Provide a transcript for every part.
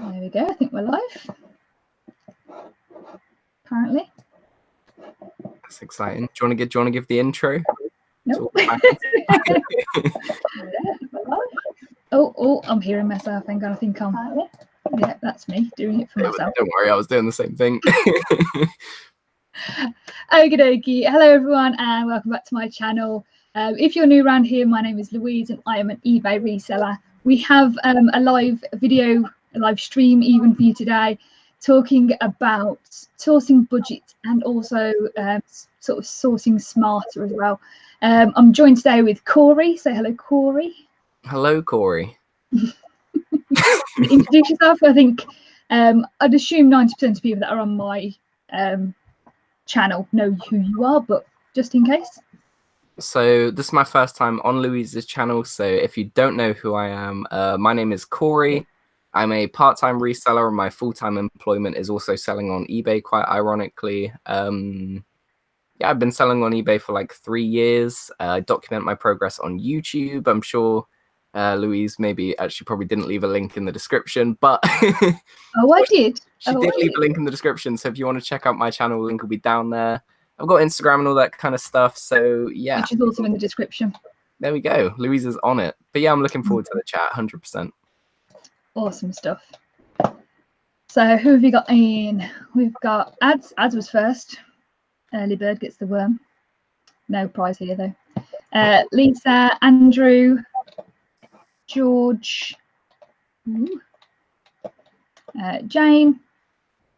There we go. I think we're live. Apparently. That's exciting. Do you want to give the intro? Nope. Oh, I'm hearing myself. Hang on, I think I'm. Yeah, that's me doing it for myself. Don't worry, I was doing the same thing. Okie dokie. Hello, everyone, and welcome back to my channel. If you're new around here, my name is Louise, and I am an eBay reseller. We have a live video, a live stream even for you today, talking about sourcing budget and also sort of sourcing smarter as well. I'm joined today with Corey. Say hello, Corey. Hello, Corey. Introduce yourself. I think I'd assume 90% of people that are on my channel know who you are, but just in case. So this is my first time on Louise's channel, so if you don't know who I am, my name is Corey. I'm a part-time reseller, and my full-time employment is also selling on eBay, quite ironically. Yeah, I've been selling on eBay for like 3 years. I document my progress on YouTube. I'm sure Louise probably didn't leave a link in the description, but Oh, I did. She did leave a link in the description, so if you want to check out my channel, the link will be down there. I've got Instagram and all that kind of stuff, so yeah. Which is also in the description. There we go. Louise is on it. But yeah, I'm looking forward to the chat, 100%. Awesome stuff. So who have you got in? We've got Ads. Ads was first. Early bird gets the worm. No prize here, though. Lisa, Andrew, George, Jane,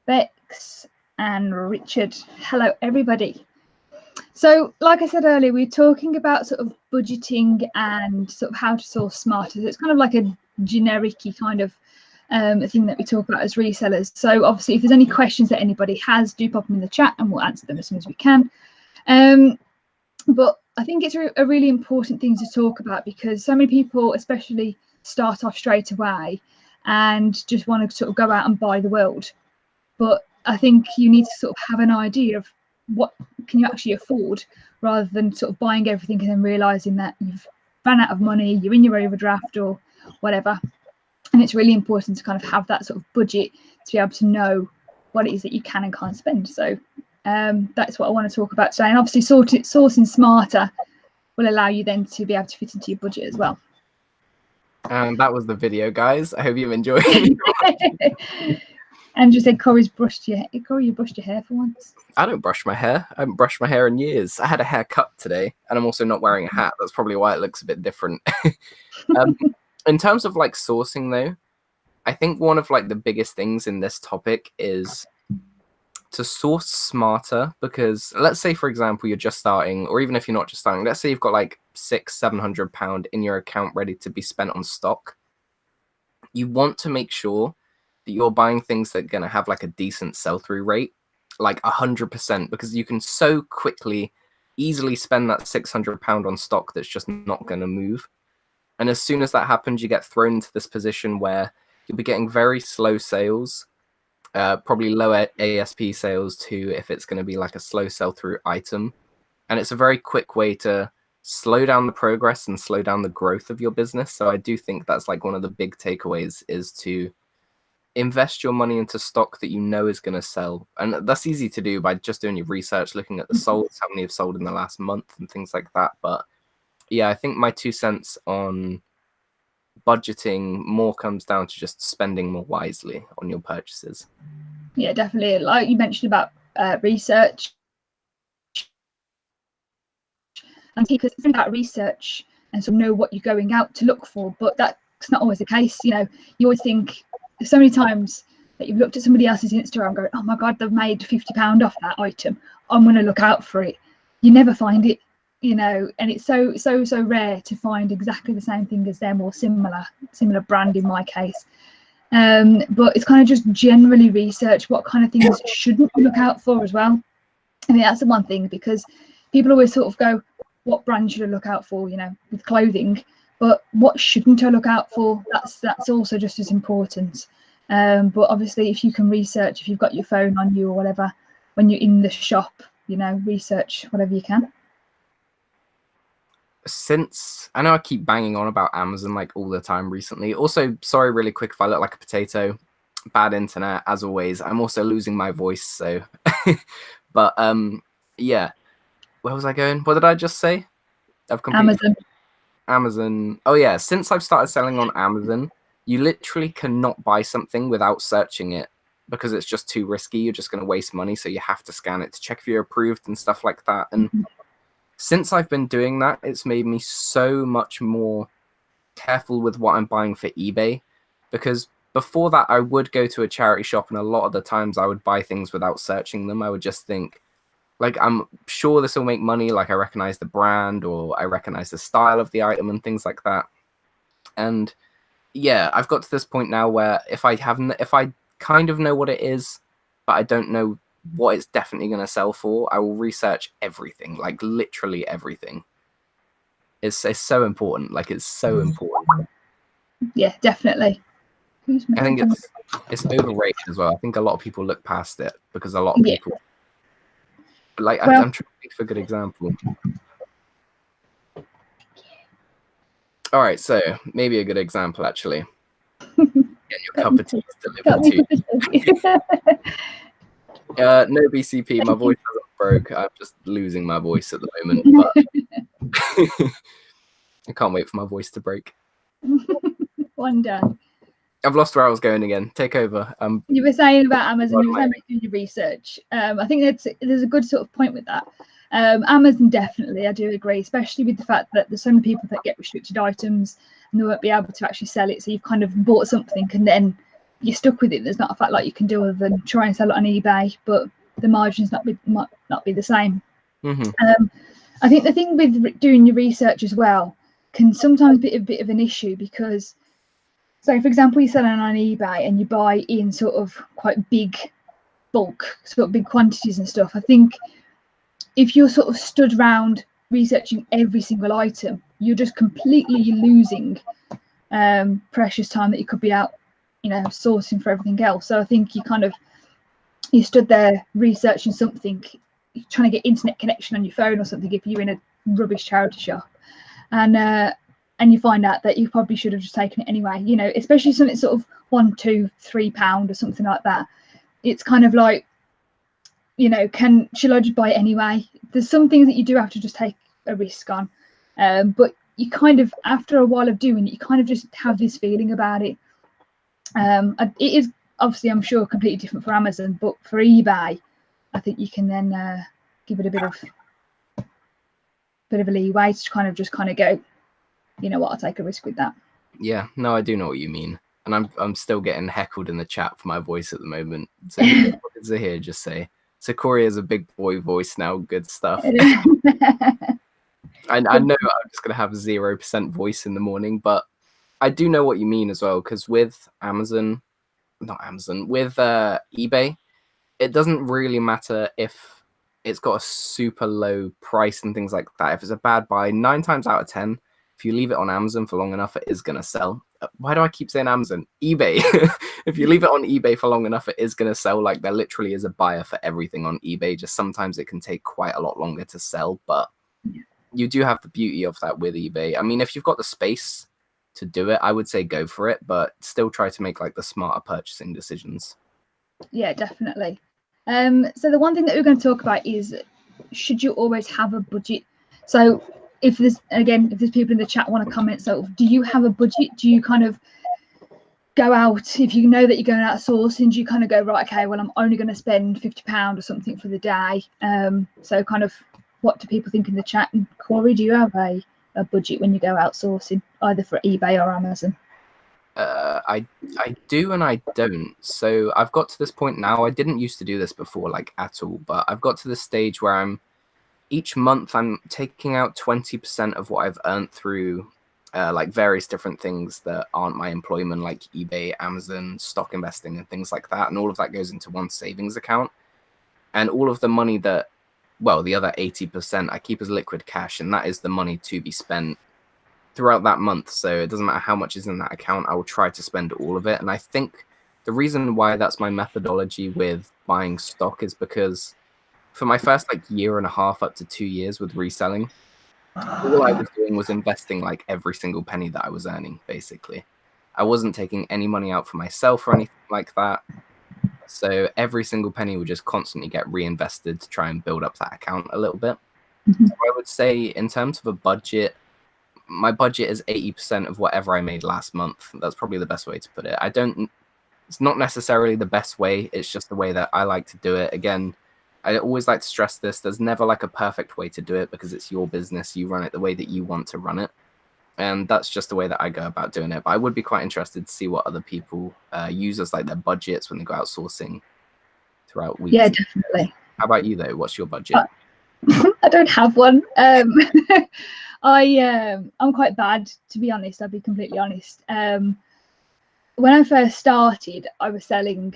Bex, and Richard. Hello, everybody. So, like I said earlier, we're talking about sort of budgeting and sort of how to source smarter. So it's kind of like a generic-y kind of thing that we talk about as resellers. So obviously, if there's any questions that anybody has, do pop them in the chat and we'll answer them as soon as we can. But I think it's a really important thing to talk about because so many people, especially, start off straight away and just want to sort of go out and buy the world. But I think you need to sort of have an idea of what can you actually afford rather than sort of buying everything and then realizing that you've ran out of money, you're in your overdraft or whatever. And it's really important to kind of have that sort of budget to be able to know what it is that you can and can't spend. So that's what I want to talk about today. And obviously sourcing smarter will allow you then to be able to fit into your budget as well. And that was the video, guys. I hope you enjoyed. Andrew said Corey, you brushed your hair for once. I don't brush my hair. I haven't brushed my hair in years. I had a haircut today, and I'm also not wearing a hat. That's probably why it looks a bit different. In terms of like sourcing, though, I think one of like the biggest things in this topic is to source smarter. Because let's say, for example, you're just starting, or even if you're not just starting, let's say you've got like £600-700 in your account ready to be spent on stock. You want to make sure that you're buying things that are going to have like a decent sell-through rate, like 100%, because you can so easily spend that £600 on stock that's just not going to move. And as soon as that happens, you get thrown into this position where you'll be getting very slow sales, probably lower ASP sales too, if it's going to be like a slow sell-through item. And it's a very quick way to slow down the progress and slow down the growth of your business. So I do think that's like one of the big takeaways is to invest your money into stock that you know is going to sell. And that's easy to do by just doing your research, looking at the solds, how many have sold in the last month and things like that. But yeah, I think my 2 cents on budgeting more comes down to just spending more wisely on your purchases. Yeah, definitely. Like you mentioned about research. And because it's about research and sort of know what you're going out to look for, but that's not always the case. You know, you always think so many times that you've looked at somebody else's Instagram going, oh my God, they've made £50 off that item. I'm going to look out for it. You never find it, you know, and it's so rare to find exactly the same thing as them or similar brand in my case. But it's kind of just generally research what kind of things shouldn't you look out for as well. I mean, that's the one thing, because people always sort of go, what brand should I look out for, you know, with clothing, but what shouldn't I look out for? That's also just as important. But obviously, if you can research, if you've got your phone on you or whatever, when you're in the shop, you know, research whatever you can. Since I know I keep banging on about Amazon like all the time recently. Also, sorry, really quick if I look like a potato. bad internet as always. I'm also losing my voice, so but yeah. Where was I going? What did I just say? I've completely Amazon. Oh yeah, since I've started selling on Amazon, you literally cannot buy something without searching it because it's just too risky. You're just going to waste money, so you have to scan it to check if you're approved and stuff like that. And since I've been doing that, it's made me so much more careful with what I'm buying for eBay, because before that I would go to a charity shop and a lot of the times I would buy things without searching them. I would just think, like, I'm sure this will make money, like I recognize the brand or I recognize the style of the item and things like that. And yeah, I've got to this point now where if I kind of know what it is, but I don't know what it's definitely going to sell for, I will research everything, like literally everything. It's so important. Like, it's so important. Yeah, definitely. I think it's overrated as well. I think a lot of people look past it because a lot of people, like, I'm trying to think of a good example. All right, so maybe a good example, actually. Get your cup of tea delivered to you. No BCP, my voice hasn't broke. I'm just losing my voice at the moment, but I can't wait for my voice to break. One day. I've lost where I was going again. Take over. You were saying about Amazon. You were saying about doing your research. I think there's a good sort of point with that. Amazon, definitely, I do agree, especially with the fact that there's so many people that get restricted items and they won't be able to actually sell it. So you've kind of bought something and then you're stuck with it. There's not a fact like you can do other than try and sell it on eBay, but the margins might not be the same. I think the thing with doing your research as well can sometimes be a bit of an issue because, so for example, you're selling on eBay and you buy in sort of quite big bulk, sort of big quantities and stuff. I think if you're sort of stood around researching every single item, you're just completely losing precious time that you could be out, sourcing for everything else. So I think you stood there researching something, trying to get internet connection on your phone or something if you're in a rubbish charity shop, and you find out that you probably should have just taken it anyway, especially something sort of £1, £2, £3 or something like that. It's kind of like, should I just buy it anyway? There's some things that you do have to just take a risk on, but you kind of, after a while of doing it, you kind of just have this feeling about it. It is obviously, I'm sure, completely different for Amazon, but for eBay, I think you can then give it a bit of a leeway to kind of go, you know what, I'll take a risk with that. Yeah, no, I do know what you mean. And I'm still getting heckled in the chat for my voice at the moment. So what did Zahir just say? So Corey has a big boy voice now. Good stuff. I know I'm just going to have 0% voice in the morning, but I do know what you mean as well, because with with eBay, it doesn't really matter if it's got a super low price and things like that. If it's a bad buy, 9 times out of 10, if you leave it on Amazon for long enough, it is going to sell. Why do I keep saying Amazon? eBay. If you leave it on eBay for long enough, it is going to sell. Like, there literally is a buyer for everything on eBay. Just sometimes it can take quite a lot longer to sell, but you do have the beauty of that with eBay. I mean, if you've got the space to do it, I would say go for it, but still try to make like the smarter purchasing decisions. Yeah, definitely. So the one thing that we're going to talk about is, should you always have a budget? So if there's people in the chat want to comment, so do you have a budget? Do you kind of go out, if you know that you're going out sourcing, do you kind of go, right, okay, well, I'm only going to spend £50 or something for the day? So kind of, what do people think in the chat? And Corey, do you have a budget when you go outsourcing, either for eBay or Amazon? I do and I don't. So I've got to this point now. I didn't used to do this before, like, at all, but I've got to this stage where each month I'm taking out 20% of what I've earned through like various different things that aren't my employment, like eBay, Amazon, stock investing and things like that. And all of that goes into one savings account. And all of the money the other 80% I keep as liquid cash, and that is the money to be spent throughout that month. So it doesn't matter how much is in that account, I will try to spend all of it. And I think the reason why that's my methodology with buying stock is because for my first year and a half up to 2 years with reselling, all I was doing was investing like every single penny that I was earning, basically. I wasn't taking any money out for myself or anything like that. So every single penny would just constantly get reinvested to try and build up that account a little bit. Mhm. So I would say in terms of a budget, my budget is 80% of whatever I made last month. That's probably the best way to put it. It's not necessarily the best way. It's just the way that I like to do it. Again, I always like to stress this. There's never like a perfect way to do it because it's your business. You run it the way that you want to run it. And that's just the way that I go about doing it. But I would be quite interested to see what other people use as like their budgets when they go outsourcing throughout weeks. Yeah, definitely. How about you though? What's your budget? I don't have one. I'm quite bad, to be honest. I'll be completely honest. When I first started, I was selling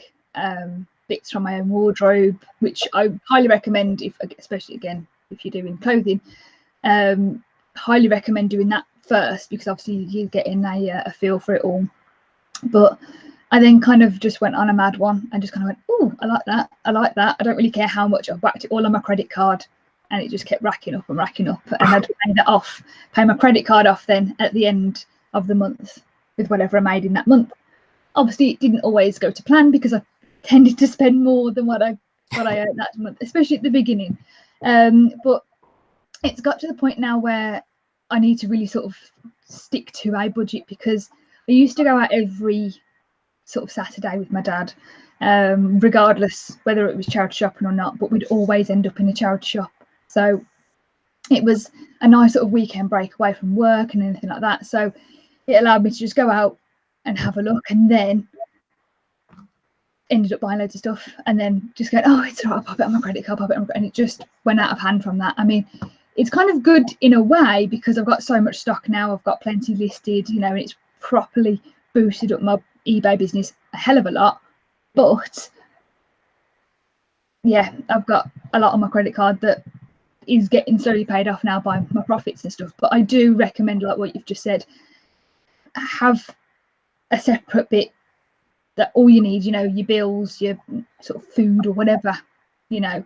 bits from my own wardrobe, which I highly recommend, especially again if you're doing clothing. Highly recommend doing that first, because obviously you're getting a feel for it all. But I then kind of just went on a mad one and just kind of went, oh, I like that. I like that. I don't really care how much. I've whacked it all on my credit card, and it just kept racking up and racking up. And I'd pay that off, pay my credit card off then at the end of the month with whatever I made in that month. Obviously, it didn't always go to plan because I tended to spend more than what I earned that month, especially at the beginning. But it's got to the point now where I need to really sort of stick to a budget, because I used to go out every sort of Saturday with my dad, regardless whether it was charity shopping or not, but we'd always end up in a charity shop. So it was a nice sort of weekend break away from work and anything like that. So it allowed me to just go out and have a look, and then ended up buying loads of stuff, and then just going, oh, it's all right, I'll pop it on my credit card, and it just went out of hand from that. I mean, it's kind of good in a way because I've got so much stock now. I've got plenty listed, you know, and it's properly boosted up my eBay business a hell of a lot. But yeah, I've got a lot on my credit card that is getting slowly paid off now by my profits and stuff. But I do recommend, like what you've just said, have a separate bit that all you need, you know, your bills, your sort of food or whatever, you know,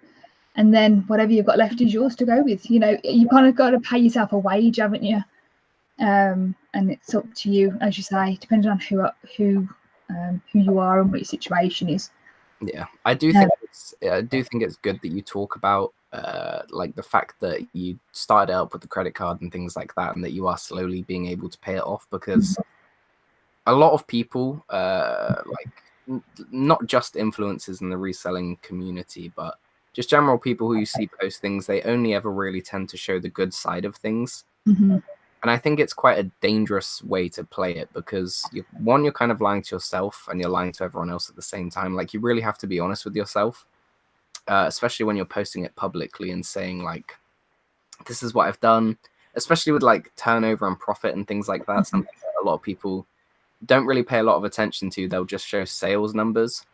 and then whatever you've got left is yours to go with. You know, you kind of got to pay yourself a wage, haven't you? And it's up to you, as you say, depending on who you are and what your situation is. Yeah, I do think it's good that you talk about like the fact that you started out with the credit card and things like that, and that you are slowly being able to pay it off, because a lot of people, like not just influencers in the reselling community, but just general people who you see post things, they only ever really tend to show the good side of things. And I think it's quite a dangerous way to play it, because you're kind of lying to yourself and you're lying to everyone else at the same time. Like, you really have to be honest with yourself, especially when you're posting it publicly and saying like, this is what I've done, especially with like turnover and profit and things like that. Something that a lot of people don't really pay a lot of attention to. They'll just show sales numbers.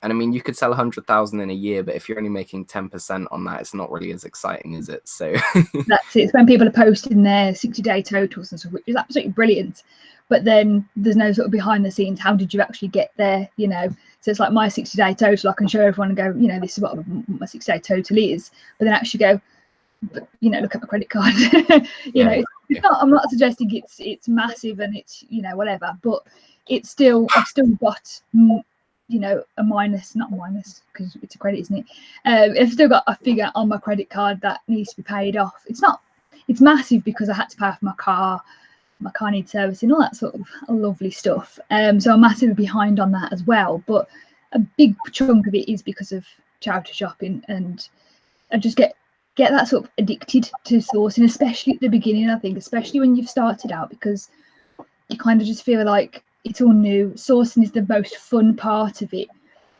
And I mean, you could sell 100,000 in a year, but if you're only making 10% on that, it's not really as exciting, is it? So that's it. It's when people are posting their 60-day totals and stuff, which is absolutely brilliant. But then there's no sort of behind the scenes. How did you actually get there? You know, so it's like my 60-day total. I can show everyone and go, you know, this is what my 60-day total is. But then actually go, but, you know, look at my credit card. you know, it's not, I'm not suggesting it's massive and it's, you know, whatever. But it's still, I've still got, you know, a minus, not a minus because it's a credit, isn't it? I've still got a figure on my credit card that needs to be paid off. It's massive because I had to pay off my car needs servicing, all that sort of lovely stuff. So I'm massively behind on that as well. But a big chunk of it is because of charity shopping, and I just get that sort of addicted to sourcing, especially at the beginning, I think, especially when you've started out, because you kind of just feel like it's all new. Sourcing is the most fun part of it,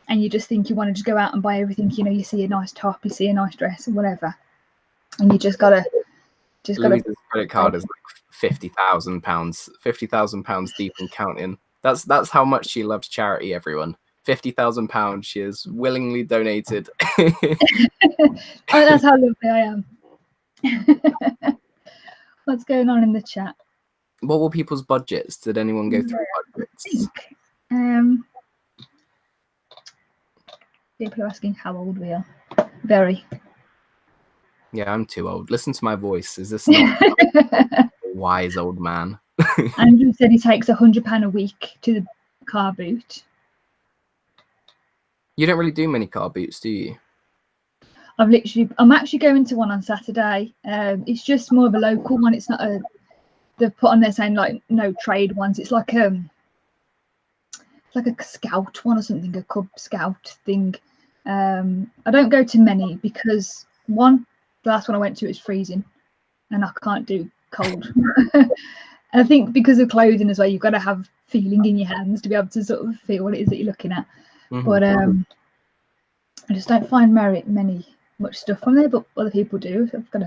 and you just think you want to just go out and buy everything. You know, you see a nice top, you see a nice dress or whatever, and you just gotta Louise's credit card is like £50,000 deep and counting. That's how much she loves charity, everyone. £50,000 she has willingly donated. Oh, that's how lovely I am. What's going on in the chat? What were people's budgets? Did anyone go through budgets? People are asking how old we are. Very. Yeah, I'm too old. Listen to my voice. Is this not a wise old man? Andrew said he takes £100 a week to the car boot. You don't really do many car boots, do you? I'm actually going to one on Saturday. It's just more of a local one. It's not they've put on there saying like no trade ones. It's like a scout one or something, a cub scout thing. I don't go to many because one, the last one I went to was freezing and I can't do cold. I think because of clothing as well, you've got to have feeling in your hands to be able to sort of feel what it is that you're looking at. But I just don't find much stuff from there, but other people do. So I've got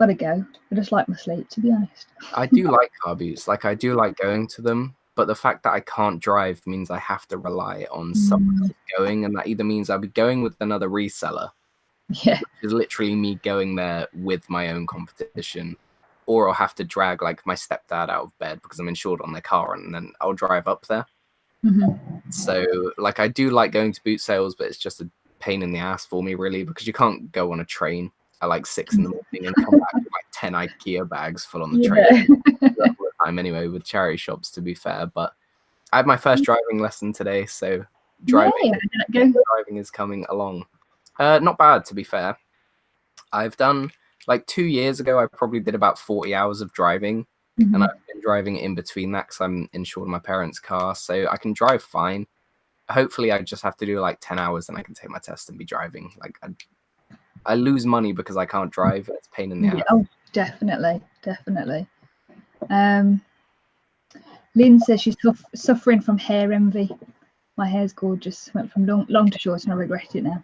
to go. I just like my sleep, to be honest. I do like car boots. Like, I do like going to them, but the fact that I can't drive means I have to rely on someone else going, and that either means I'll be going with another reseller, Yeah, which is literally me going there with my own competition, or I'll have to drag like my stepdad out of bed because I'm insured on their car, and then I'll drive up there. So like, I do like going to boot sales, but it's just a pain in the ass for me, really, because you can't go on a train at like 6 in the morning and come back with like 10 IKEA bags full on the train all the time anyway, with charity shops, to be fair. But I had my first driving lesson today, so driving is coming along. Not bad, to be fair. I've done, like 2 years ago, I probably did about 40 hours of driving, and I've been driving in between that because I'm insured in my parents' car, so I can drive fine. Hopefully I just have to do like 10 hours and I can take my test and be driving. Like, I lose money because I can't drive. It's a pain in the ass. Oh, definitely. Lynn says she's suffering from hair envy. My hair's gorgeous. Went from long to short and I regret it now.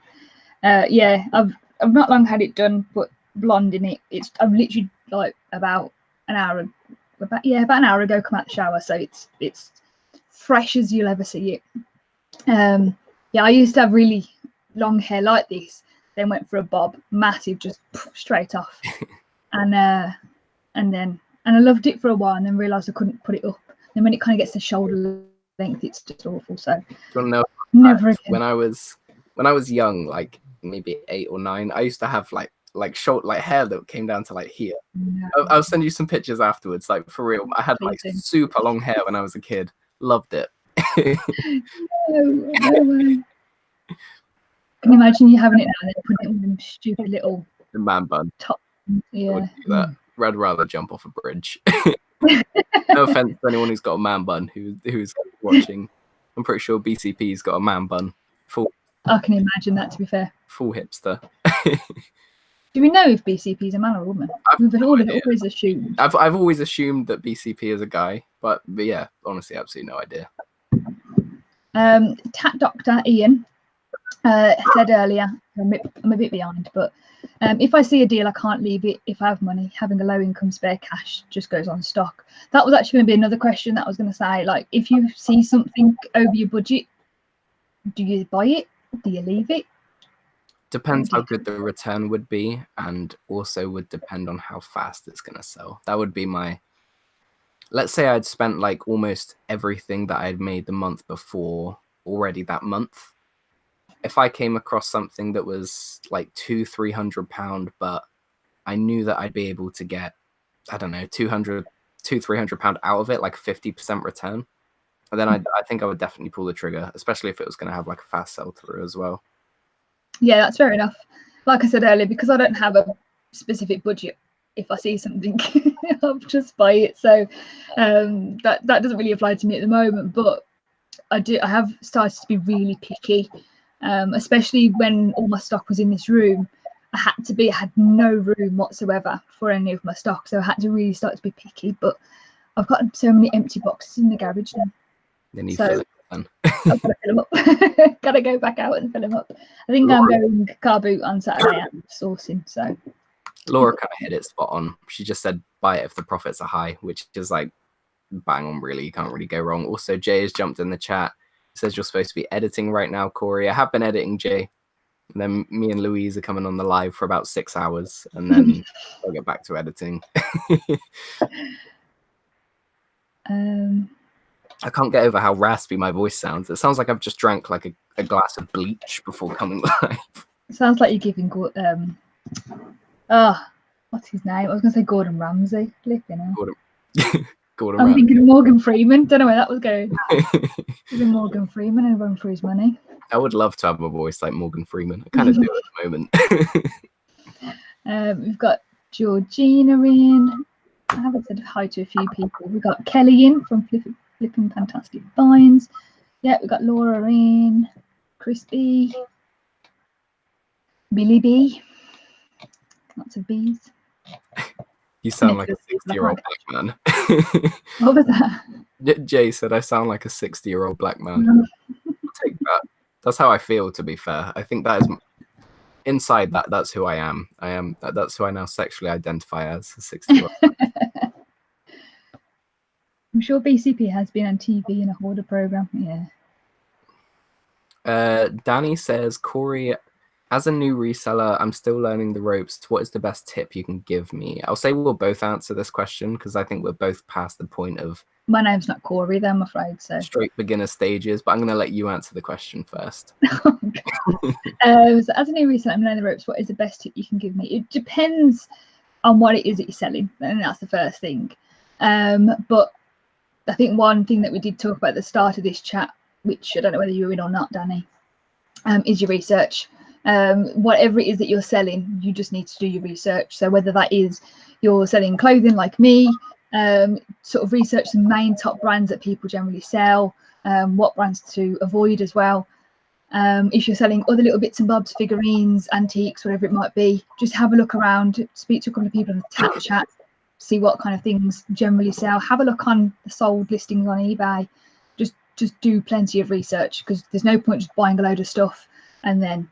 Yeah, I've not long had it done, but blonding it. I'm literally like about an hour ago come out the shower, so it's fresh as you'll ever see it. Yeah, I used to have really long hair like this, then went for a bob, massive, just straight off, and I loved it for a while, and then realised I couldn't put it up. Then when it kind of gets to shoulder length, it's just awful. So never again. When I was young, like maybe 8 or 9, I used to have like short hair that came down to like here. I'll send you some pictures afterwards. Like, for real, I had like super long hair when I was a kid. Loved it. No way. Can you imagine you having it now and then putting it on them stupid little man bun top? Yeah. I'd rather jump off a bridge. No offense to anyone who's got a man bun who's watching. I'm pretty sure BCP's got a man bun. I can imagine that, to be fair. Full hipster. Do we know if BCP is a man or a woman? We've always assumed. I've always assumed that BCP is a guy, but yeah, honestly, absolutely no idea. Tat Doctor Ian said earlier, I'm a bit behind, but if I see a deal, I can't leave it. If I have money, having a low income spare cash just goes on stock. That was actually going to be another question that I was going to say. Like, if you see something over your budget, do you buy it? Do you leave it? Depends how good the return would be, and also would depend on how fast it's going to sell. That would be let's say I'd spent like almost everything that I'd made the month before already that month. If I came across something that was like £200-300, but I knew that I'd be able to get, I don't know, £200-300 out of it, like a 50% return, and then I think I would definitely pull the trigger, especially if it was going to have like a fast sell through as well. Yeah, that's fair enough. Like I said earlier, because I don't have a specific budget, if I see something, I'll just buy it. So that doesn't really apply to me at the moment, but I have started to be really picky, especially when all my stock was in this room. I had no room whatsoever for any of my stock, so I had to really start to be picky. But I've got so many empty boxes in the garage now. Then you fill it then. I've got to fill them up. Got to go back out and fill them up. I think I'm going car boot on Saturday at sourcing. So Laura kind of hit it spot on. She just said buy it if the profits are high, which is like bang on, really. You can't really go wrong. Also, Jay has jumped in the chat. Says you're supposed to be editing right now, Corey. I have been editing, Jay. And then me and Louise are coming on the live for about 6 hours, and then I'll get back to editing. I can't get over how raspy my voice sounds. It sounds like I've just drank like a glass of bleach before coming live. It sounds like you're giving what's his name? I was going to say Gordon Ramsay. Gordon I'm Ramsay. thinking Morgan Freeman. Don't know where that was going. Even Morgan Freeman and run for his money. I would love to have a voice like Morgan Freeman. I kind of do at the moment. We've got Georgina in. I haven't said hi to a few people. We've got Kelly in from Flipping Fantastic Finds. Yeah, we've got Laura in. Chris B. Billy B. Lots of B's. You sound like a 60-year-old black man. What was that? Jay said I sound like a 60-year-old black man. Take that. That's how I feel, to be fair. I think that is inside that's who I am. That's who I now sexually identify as, a 60-year-old. I'm sure BCP has been on TV in a hoarder program. Yeah. Danny says, Corey, as a new reseller, I'm still learning the ropes. What is the best tip you can give me? I'll say we'll both answer this question because I think we're both past the point of... My name's not Corey, though, I'm afraid. So straight beginner stages, but I'm going to let you answer the question first. So as a new reseller, I'm learning the ropes. What is the best tip you can give me? It depends on what it is that you're selling, and that's the first thing. But I think one thing that we did talk about at the start of this chat, which I don't know whether you were in or not, Danny, is your research. Whatever it is that you're selling, you just need to do your research. So whether that is you're selling clothing like me, sort of research the main top brands that people generally sell, what brands to avoid as well. If you're selling other little bits and bobs, figurines, antiques, whatever it might be, just have a look around, speak to a couple of people on the tap chat, see what kind of things generally sell. Have a look on the sold listings on eBay. Just do plenty of research, because there's no point just buying a load of stuff and then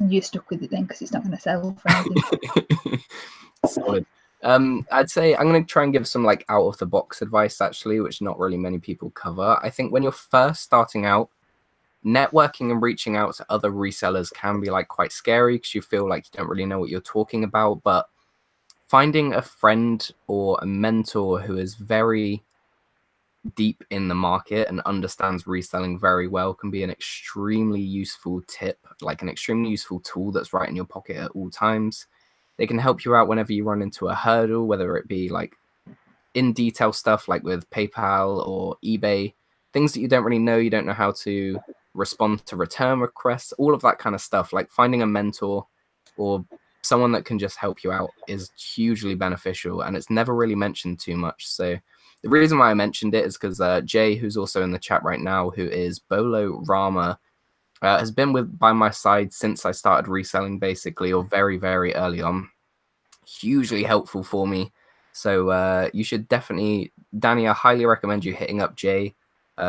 you're stuck with it then, because it's not going to sell for anything. Solid. I'd say I'm going to try and give some like out of the box advice, actually, which not really many people cover. I think when you're first starting out, networking and reaching out to other resellers can be like quite scary because you feel like you don't really know what you're talking about. But finding a friend or a mentor who is very deep in the market and understands reselling very well can be an extremely useful tip, like an extremely useful tool that's right in your pocket at all times. They can help you out whenever you run into a hurdle, whether it be like in detail stuff like with PayPal or eBay, things that you don't really know, you don't know how to respond to return requests, all of that kind of stuff. Like finding a mentor or someone that can just help you out is hugely beneficial, and it's never really mentioned too much. So the reason why I mentioned it is because Jay, who's also in the chat right now, who is Bolo Rama, has been by my side since I started reselling, basically, or very, very early on. Hugely helpful for me. So you should definitely, Danny, I highly recommend you hitting up Jay,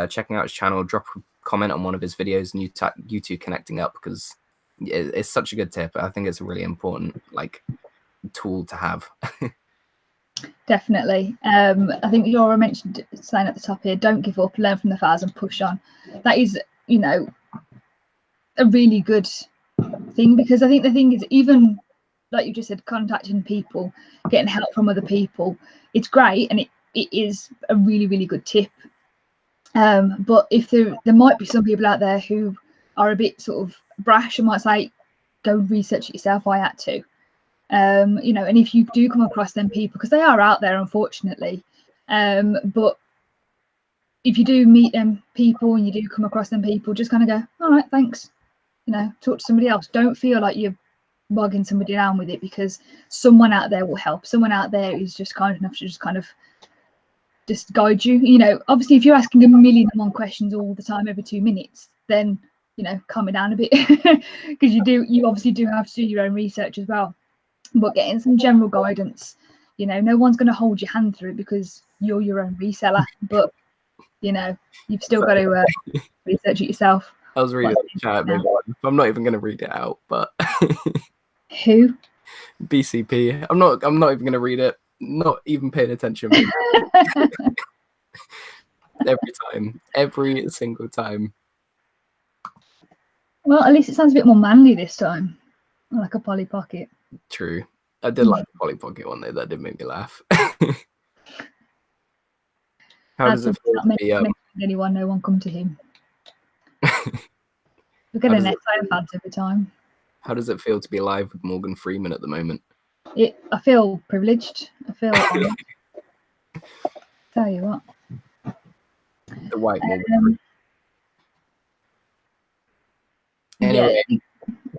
checking out his channel, drop a comment on one of his videos, and you two connecting up, because it's such a good tip. I think it's a really important like tool to have. Definitely. I think Laura mentioned saying at the top here, don't give up, learn from the fails and push on. That is, you know, a really good thing, because I think the thing is, even like you just said, contacting people, getting help from other people, it's great, and it is a really, really good tip. But if there might be some people out there who are a bit sort of brash and might say, go research it yourself. I had to. You know, and if you do come across them people, because they are out there, unfortunately, but if you do meet them people and you do come across them people, just kind of go, all right, thanks, you know, talk to somebody else. Don't feel like you're bogging somebody down with it, because someone out there will help. Someone out there is just kind enough to just kind of just guide you. You know, obviously if you're asking a million and one questions all the time every 2 minutes, then, you know, calm it down a bit, because you obviously do have to do your own research as well. But getting some general guidance, you know, no one's going to hold your hand through it because you're your own reseller, but you know, you've still got to research it yourself. I was reading the chat, I'm not even going to read it out, but who? BCP. I'm not even going to read it. Not even paying attention. Every single time. Well, at least it sounds a bit more manly this time, like a Polly Pocket. True. I did like the Polly Pocket one though. That did make me laugh. How does it feel to be anyone? No one come to him. Look at an SIM fans every time. How does it feel to be live with Morgan Freeman at the moment? I feel privileged. I feel honoured. Tell you what. The white mortgage. Anyway,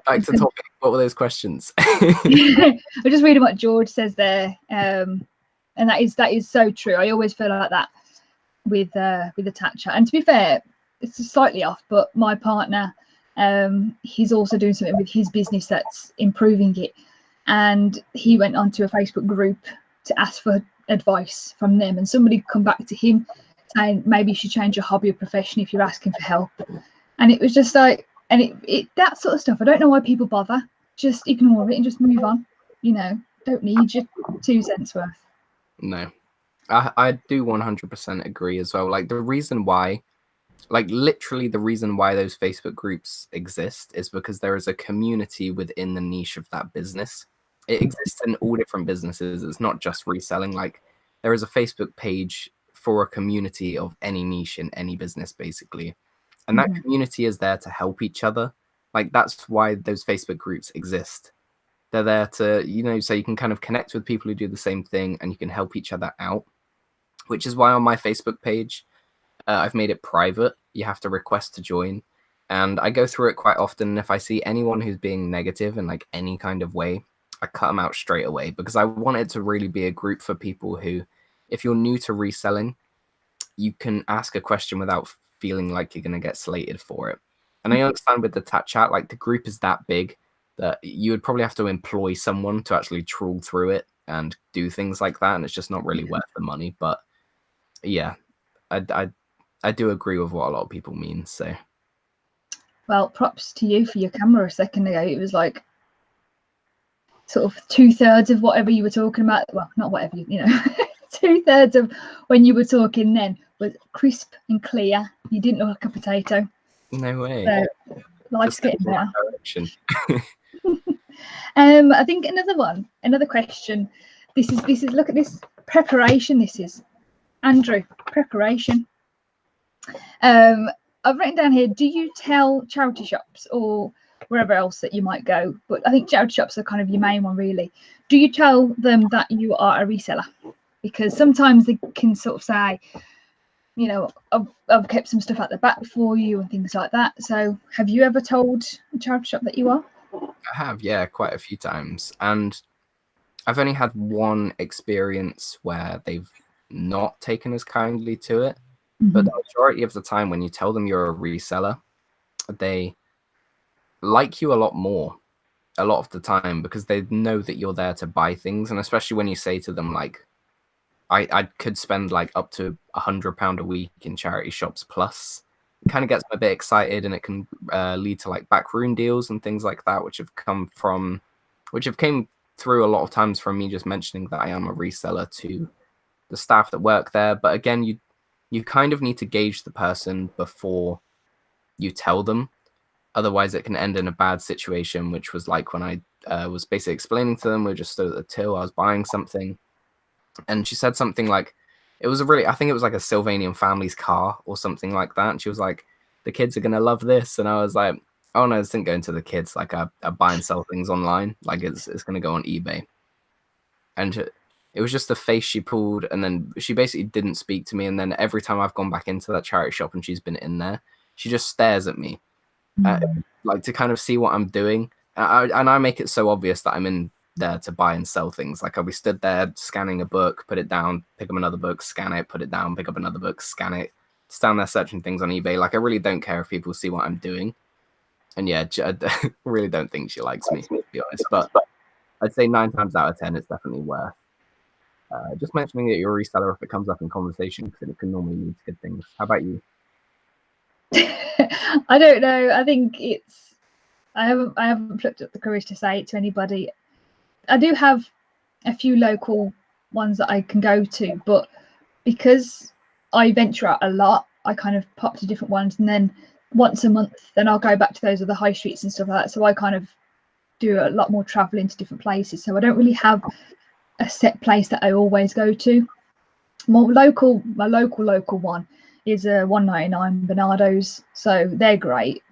back to topic. What were those questions? I'm just reading what George says there, and that is so true. I always feel like that with the Thatcher. And to be fair, it's slightly off, but my partner, he's also doing something with his business that's improving it, and he went onto a Facebook group to ask for advice from them, and somebody come back to him saying maybe you should change your hobby or profession if you're asking for help. And it was just like, and it that sort of stuff, I don't know why people bother. Just ignore it and just move on. You know, don't need your 2 cents worth. No, I do 100% agree as well. Like, the reason why, like, literally the reason why those Facebook groups exist is because there is a community within the niche of that business. It exists in all different businesses. It's not just reselling. Like, there is a Facebook page for a community of any niche in any business, basically. And that community is there to help each other. Like, that's why those Facebook groups exist. They're there to, you know, so you can kind of connect with people who do the same thing and you can help each other out, which is why on my Facebook page, I've made it private. You have to request to join. And I go through it quite often. And if I see anyone who's being negative in like any kind of way, I cut them out straight away, because I want it to really be a group for people who, if you're new to reselling, you can ask a question without feeling like you're going to get slated for it. And I understand with the chat, like, the group is that big that you would probably have to employ someone to actually trawl through it and do things like that. And it's just not really worth the money. But yeah, I do agree with what a lot of people mean. So, well, props to you for your camera a second ago. It was like sort of 2/3 of whatever you were talking about. Well, not whatever, you know, 2/3 of when you were talking then was crisp and clear. You didn't look like a potato. No way. So, life's getting better. Direction. I think another question. This is look at this preparation. This is Andrew, preparation. I've written down here, do you tell charity shops or wherever else that you might go, but I think charity shops are kind of your main one really. Do you tell them that you are a reseller? Because sometimes they can sort of say, you know, I've kept some stuff at the back for you and things like that. So have you ever told a charity shop that you are? I have, yeah, quite a few times. And I've only had one experience where they've not taken as kindly to it. But the majority of the time when you tell them you're a reseller, they like you a lot more a lot of the time, because they know that you're there to buy things. And especially when you say to them, like, I could spend like up to £100 a week in charity shops plus, it kind of gets me a bit excited, and it can lead to like backroom deals and things like that, which have came through a lot of times from me just mentioning that I am a reseller to the staff that work there. But again, you kind of need to gauge the person before you tell them. Otherwise, it can end in a bad situation, which was like when I was basically explaining to them, we just stood at the till, I was buying something, and she said something like, I think it was like a Sylvanian family's car or something like that. And she was like, the kids are going to love this. And I was like, oh no, this didn't go into the kids. Like, I buy and sell things online. Like, it's going to go on eBay. And it was just the face she pulled, and then she basically didn't speak to me. And then every time I've gone back into that charity shop and she's been in there, she just stares at me, like, to kind of see what I'm doing. And I make it so obvious that I'm in there to buy and sell things. Like, I'll be stood there scanning a book, put it down, pick up another book, scan it, put it down, pick up another book, scan it, stand there searching things on eBay. Like, I really don't care if people see what I'm doing. And yeah, I really don't think she likes me, to be honest. But I'd say 9 times out of 10, it's definitely worth just mentioning that you're a reseller if it comes up in conversation, because it can normally lead to good things. How about you? I don't know. I think I haven't plucked up the courage to say it to anybody. I do have a few local ones that I can go to, but because I venture out a lot, I kind of pop to different ones, and then once a month, then I'll go back to those other high streets and stuff like that. So I kind of do a lot more traveling to different places. So I don't really have a set place that I always go to. My local one is a 199 Bernardo's, so they're great.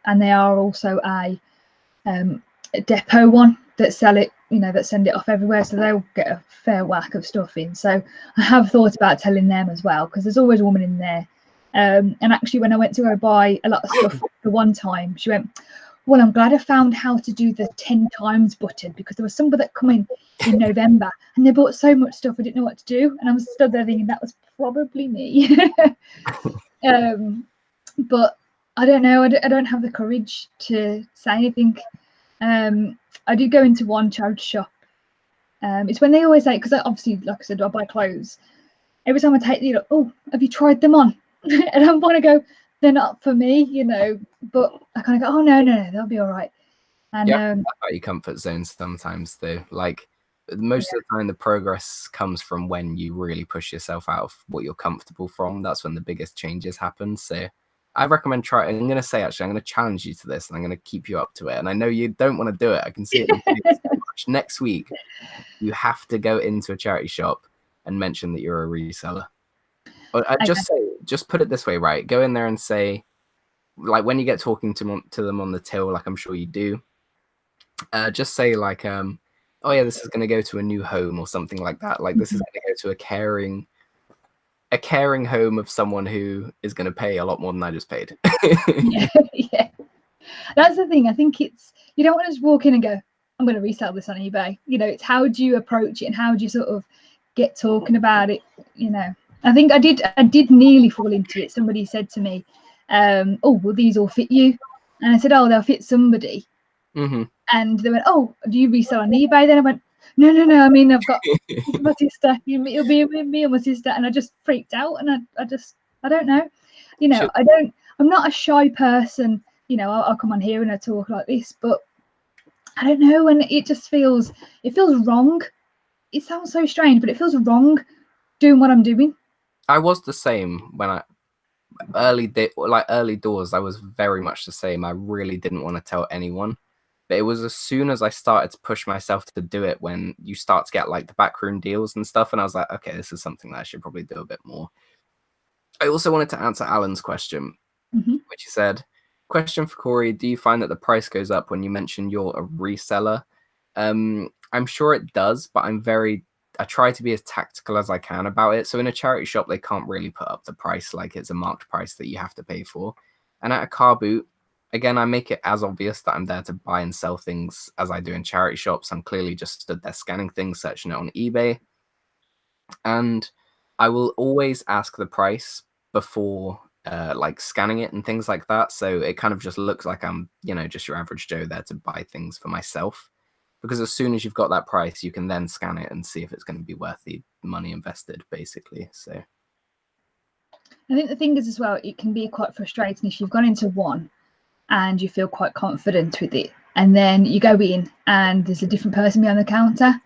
And they are also a depot one that sell it that send it off everywhere, so they'll get a fair whack of stuff in. So I have thought about telling them as well, because there's always a woman in there. And actually, when I went to go buy a lot of stuff the one time, she went, well, I'm glad I found how to do the 10 times button, because there was somebody that come in November and they bought so much stuff I didn't know what to do, and I'm stood there thinking that was probably me. But I don't know, I don't have the courage to say anything. I did go into one charity shop. It's when they always say, because obviously, like I said, I buy clothes. Every time I take the, oh, have you tried them on? And I want to go, they're not for me, but I kind of go, oh, no, they'll be all right. And yeah, about your comfort zone sometimes, though. Like, most of the time, the progress comes from when you really push yourself out of what you're comfortable from. That's when the biggest changes happen. So I recommend trying. I'm going to say, actually, I'm going to challenge you to this, and I'm going to keep you up to it. And I know you don't want to do it. I can see it in your face so much. Next week, you have to go into a charity shop and mention that you're a reseller. But just put it this way, right? Go in there and say, like, when you get talking to them on the till, like I'm sure you do, just say like, oh yeah, this is going to go to a new home or something like that. Like, this is going to go to a caring home of someone who is going to pay a lot more than I just paid. yeah, that's the thing. I think it's, you don't want to just walk in and go, I'm going to resell this on eBay. It's how do you approach it and how do you sort of get talking about it. I think I did nearly fall into it. Somebody said to me, oh, will these all fit you? And I said, oh, they'll fit somebody. Mm-hmm. And they went, oh, do you resell on eBay? Then I went, no. I mean, I've got my sister. You'll be with me and my sister. And I just freaked out. And I don't know. I'm not a shy person. I'll come on here and I talk like this, but I don't know. And it just feels wrong. It sounds so strange, but it feels wrong doing what I'm doing. I was the same when early doors. I was very much the same. I really didn't want to tell anyone. But it was as soon as I started to push myself to do it, when you start to get like the backroom deals and stuff, and I was like, okay, this is something that I should probably do a bit more. I also wanted to answer Alan's question, which he said, question for Corey, do you find that the price goes up when you mention you're a reseller? I'm sure it does, but I try to be as tactical as I can about it. So in a charity shop, they can't really put up the price like it's a marked price that you have to pay for. And at a car boot, again, I make it as obvious that I'm there to buy and sell things as I do in charity shops. I'm clearly just stood there scanning things, searching it on eBay. And I will always ask the price before like scanning it and things like that. So it kind of just looks like I'm, just your average Joe there to buy things for myself. Because as soon as you've got that price, you can then scan it and see if it's going to be worth the money invested, basically. So I think the thing is as well, it can be quite frustrating if you've gone into one and you feel quite confident with it, and then you go in and there's a different person behind the counter,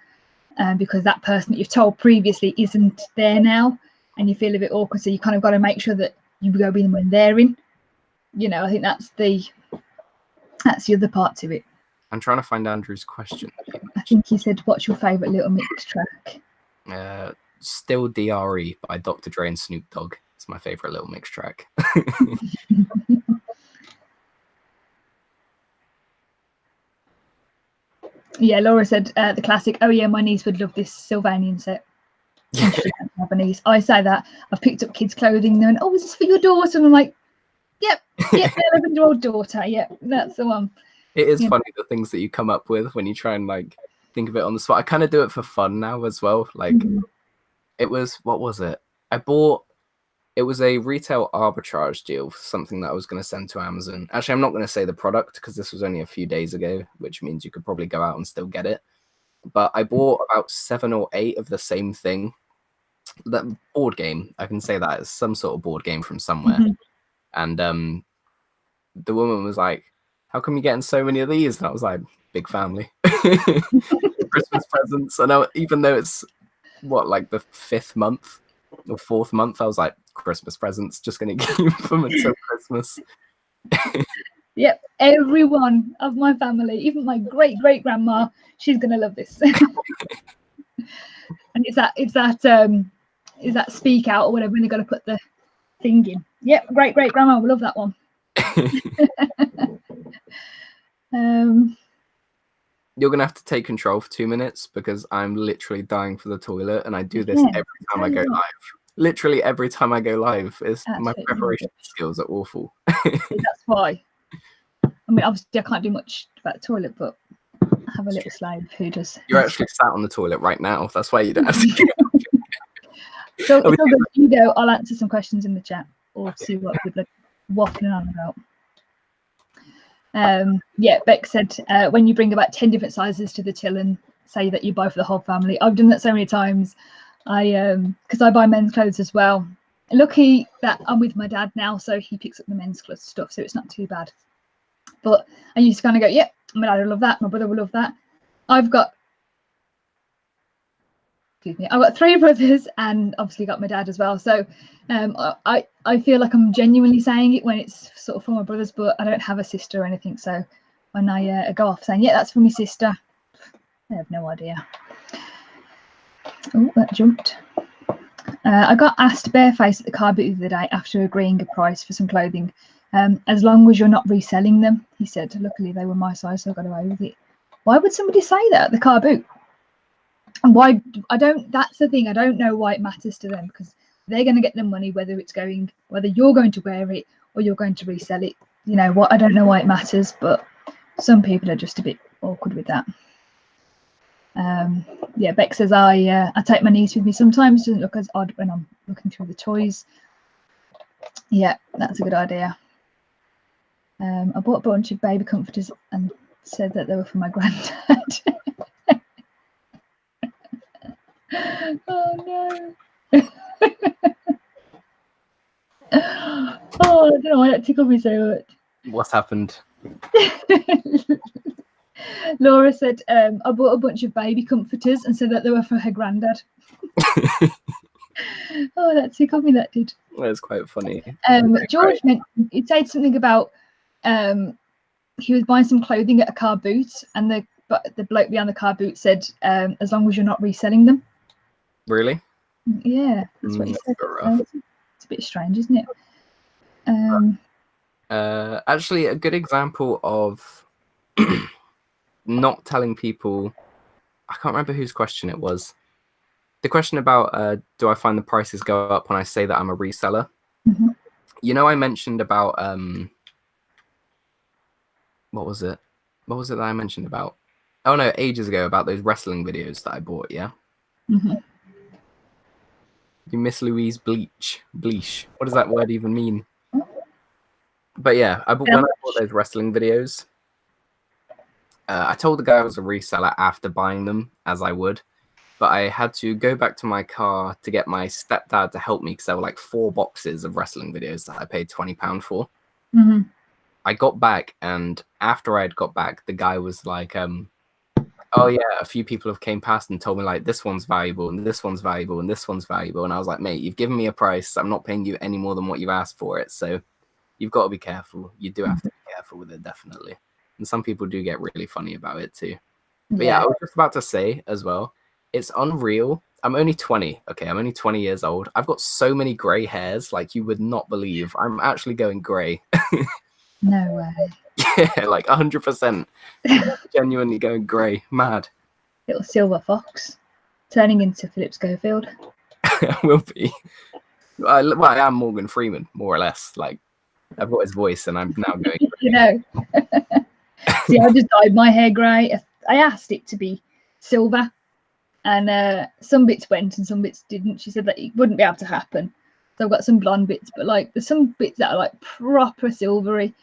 because that person that you've told previously isn't there now, and you feel a bit awkward. So you kind of got to make sure that you go in when they're in. I think that's the other part to it. I'm trying to find Andrew's question. I think he said, what's your favourite Little Mix track? Still DRE by Dr. Dre and Snoop Dogg. It's my favourite Little Mix track. Yeah, Laura said the classic, oh yeah, my niece would love this Sylvanian set. I say that. I've picked up kids' clothing and oh, is this for your daughter? And I'm like, yep, 11-year-old daughter. Yep, that's the one. It is funny the things that you come up with when you try and like think of it on the spot. I kind of do it for fun now as well. Like it was, what was it? It was a retail arbitrage deal for something that I was going to send to Amazon. Actually, I'm not going to say the product because this was only a few days ago, which means you could probably go out and still get it. But I bought about 7 or 8 of the same thing. That board game, I can say that it's some sort of board game from somewhere. And the woman was like, how come you're getting so many of these? And I was like, big family. Christmas presents. And even though it's like the 5th month or 4th month, I was like, Christmas presents, just going to keep them until Christmas. Yep, everyone of my family, even my great-great-grandma, she's going to love this. And it's that speak out or whatever, when they're going to put the thing in. Yep, great-great-grandma will love that one. You're gonna have to take control for 2 minutes because I'm literally dying for the toilet, and I do this Yeah, every time I carry go on. live. Literally every time I go live, my Absolutely preparation rubbish. skills are awful. See, that's why. I mean, obviously, I can't do much about the toilet, but I have a It's little true. slave who does. You're actually sat on the toilet right now. That's why you don't have to get So it's all Obviously, good. You go, I'll answer some questions in the chat or Okay. see what people are waffling on about. Yeah, Beck said when you bring about 10 different sizes to the till and say that you buy for the whole family. I've done that so many times. Because I buy men's clothes as well. Lucky that I'm with my dad now, so he picks up the men's clothes stuff, so it's not too bad. But I used to kind of go, yep, my dad will love that, my brother will love that. I've got 3 brothers and obviously got my dad as well. So I feel like I'm genuinely saying it when it's sort of for my brothers, but I don't have a sister or anything. So when I go off saying, yeah, that's for my sister, I have no idea. Oh, that jumped. I got asked barefaced at the car boot the other day after agreeing a price for some clothing. As long as you're not reselling them, he said. Luckily, they were my size, so I got away with it. Why would somebody say that at the car boot? And why? That's the thing. I don't know why it matters to them, because they're going to get the money whether you're going to wear it or you're going to resell it. You know what? I don't know why it matters, but some people are just a bit awkward with that. Yeah, Beck says I take my niece with me sometimes. It doesn't look as odd when I'm looking through the toys. Yeah, that's a good idea. I bought a bunch of baby comforters and said that they were for my granddad. Oh no. Oh, I don't know why that tickled me so much. What's happened? Laura said, I bought a bunch of baby comforters and said that they were for her granddad. Oh, that tickled me, that did. That's quite funny. George it said something about he was buying some clothing at a car boot, and the bloke behind the car boot said, as long as you're not reselling them. Really? Yeah, that's what he said. It's a bit strange, isn't it? Actually, a good example of not telling people. I can't remember whose question it was. The question about do I find the prices go up when I say that I'm a reseller? Mm-hmm. You know, I mentioned about what was it? What was it that I mentioned about? Oh no, ages ago, about those wrestling videos that I bought. Yeah. Mm-hmm. You Miss Louise Bleach. What does that word even mean? But yeah, when I bought those wrestling videos, I told the guy I was a reseller after buying them, as I would. But I had to go back to my car to get my stepdad to help me because there were like 4 boxes of wrestling videos that I paid £20 for. Mm-hmm. I got back, and after I had got back, the guy was like, oh yeah, a few people have came past and told me like this one's valuable and this one's valuable and this one's valuable. And I was like, mate, you've given me a price. I'm not paying you any more than what you've asked for it. So you've got to be careful. You do have to be careful with it, definitely. And some people do get really funny about it too. But yeah, I was just about to say as well, it's unreal. I'm only 20. Okay, I'm only 20 years old. I've got so many gray hairs, like you would not believe. I'm actually going gray. No way. Yeah, like 100%. Genuinely going gray. Mad. Little silver fox turning into Philip Schofield. I will be. I am Morgan Freeman, more or less. Like, I've got his voice, and I'm now going gray. You know. See, I just dyed my hair grey. I asked it to be silver, and some bits went and some bits didn't. She said that it wouldn't be able to happen. So I've got some blonde bits, but like there's some bits that are like proper silvery.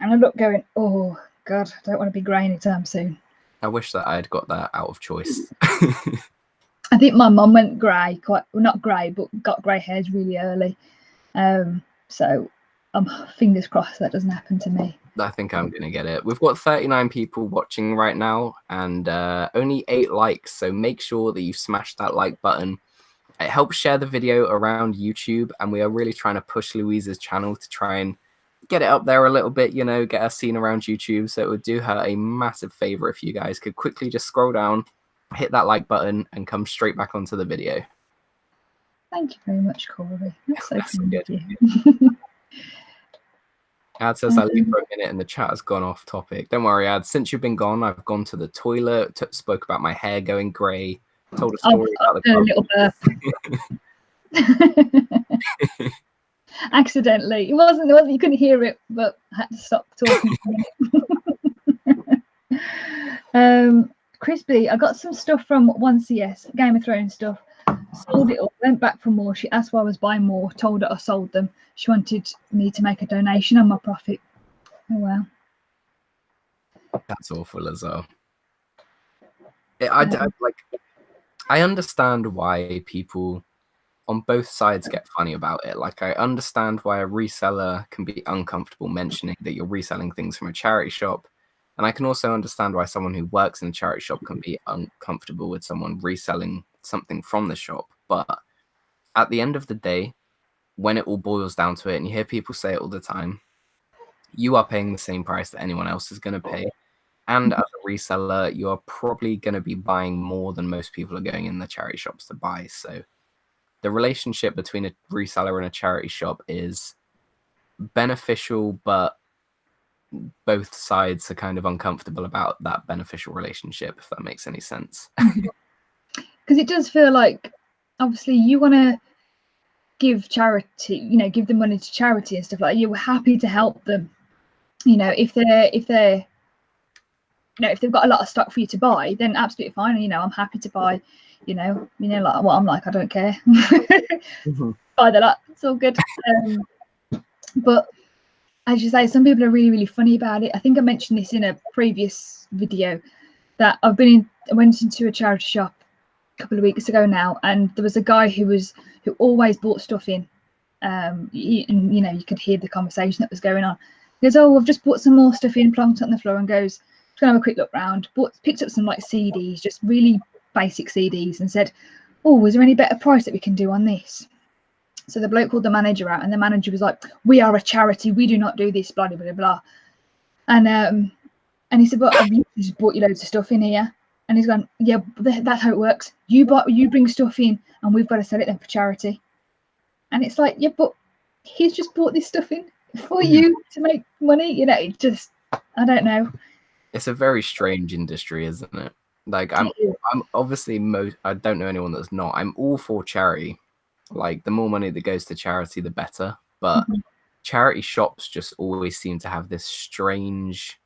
And I look going, oh God, I don't want to be grey anytime soon. I wish that I had got that out of choice. I think my mum went grey, not grey, but got grey hairs really early. So fingers crossed that doesn't happen to me. I think I'm going to get it. We've got 39 people watching right now and only 8 likes. So make sure that you smash that like button. It helps share the video around YouTube. And we are really trying to push Louise's channel to try and get it up there a little bit, you know, get us seen around YouTube. So it would do her a massive favor if you guys could quickly just scroll down, hit that like button and come straight back onto the video. Thank you very much, Corey. That's so That's kind good. of you. Ad says I leave for a minute and the chat has gone off topic. Don't worry, Ad. Since you've been gone, I've gone to the toilet, spoke about my hair going grey, told a story about the a little burp. Accidentally. It wasn't, you couldn't hear it, but I had to stop talking for a minute. Crispy, I got some stuff from 1CS, Game of Thrones stuff. Sold it all, went back for more. She asked why I was buying more, told her I sold them. She wanted me to make a donation on my profit. Oh, wow. That's awful as well. I understand why people on both sides get funny about it. Like, I understand why a reseller can be uncomfortable mentioning that you're reselling things from a charity shop. And I can also understand why someone who works in a charity shop can be uncomfortable with someone reselling something from the shop. But at the end of the day, when it all boils down to it, and you hear people say it all the time, you are paying the same price that anyone else is going to pay. And as a reseller, you are probably going to be buying more than most people are going in the charity shops to buy. So the relationship between a reseller and a charity shop is beneficial, but both sides are kind of uncomfortable about that beneficial relationship, if that makes any sense. Because it does feel like, obviously, you want to give charity, give the money to charity and stuff like that. You're happy to help them. If they've got a lot of stock for you to buy, then absolutely fine. I'm happy to buy, like what I'm like, I don't care. Buy the lot, it's all good. But as you say, some people are really, really funny about it. I think I mentioned this in a previous video that I went into a charity shop a couple of weeks ago now, and there was a guy who always bought stuff in, and you could hear the conversation that was going on. He goes, "Oh, I've just bought some more stuff in," plonked it on the floor, and goes, "Just gonna have a quick look round." Picked up some like CDs, just really basic CDs, and said, "Oh, is there any better price that we can do on this?" So the bloke called the manager out, and the manager was like, "We are a charity. We do not do this, blah, blah, blah, blah." And he said, "Well, I've just bought you loads of stuff in here." And he's gone, "Yeah, that's how it works. You bring stuff in, and we've got to sell it then for charity." And it's like, yeah, but he's just bought this stuff in for you to make money. It just, I don't know. It's a very strange industry, isn't it? Like, I'm obviously I don't know anyone that's not. I'm all for charity. Like, the more money that goes to charity, the better. But charity shops just always seem to have this strange,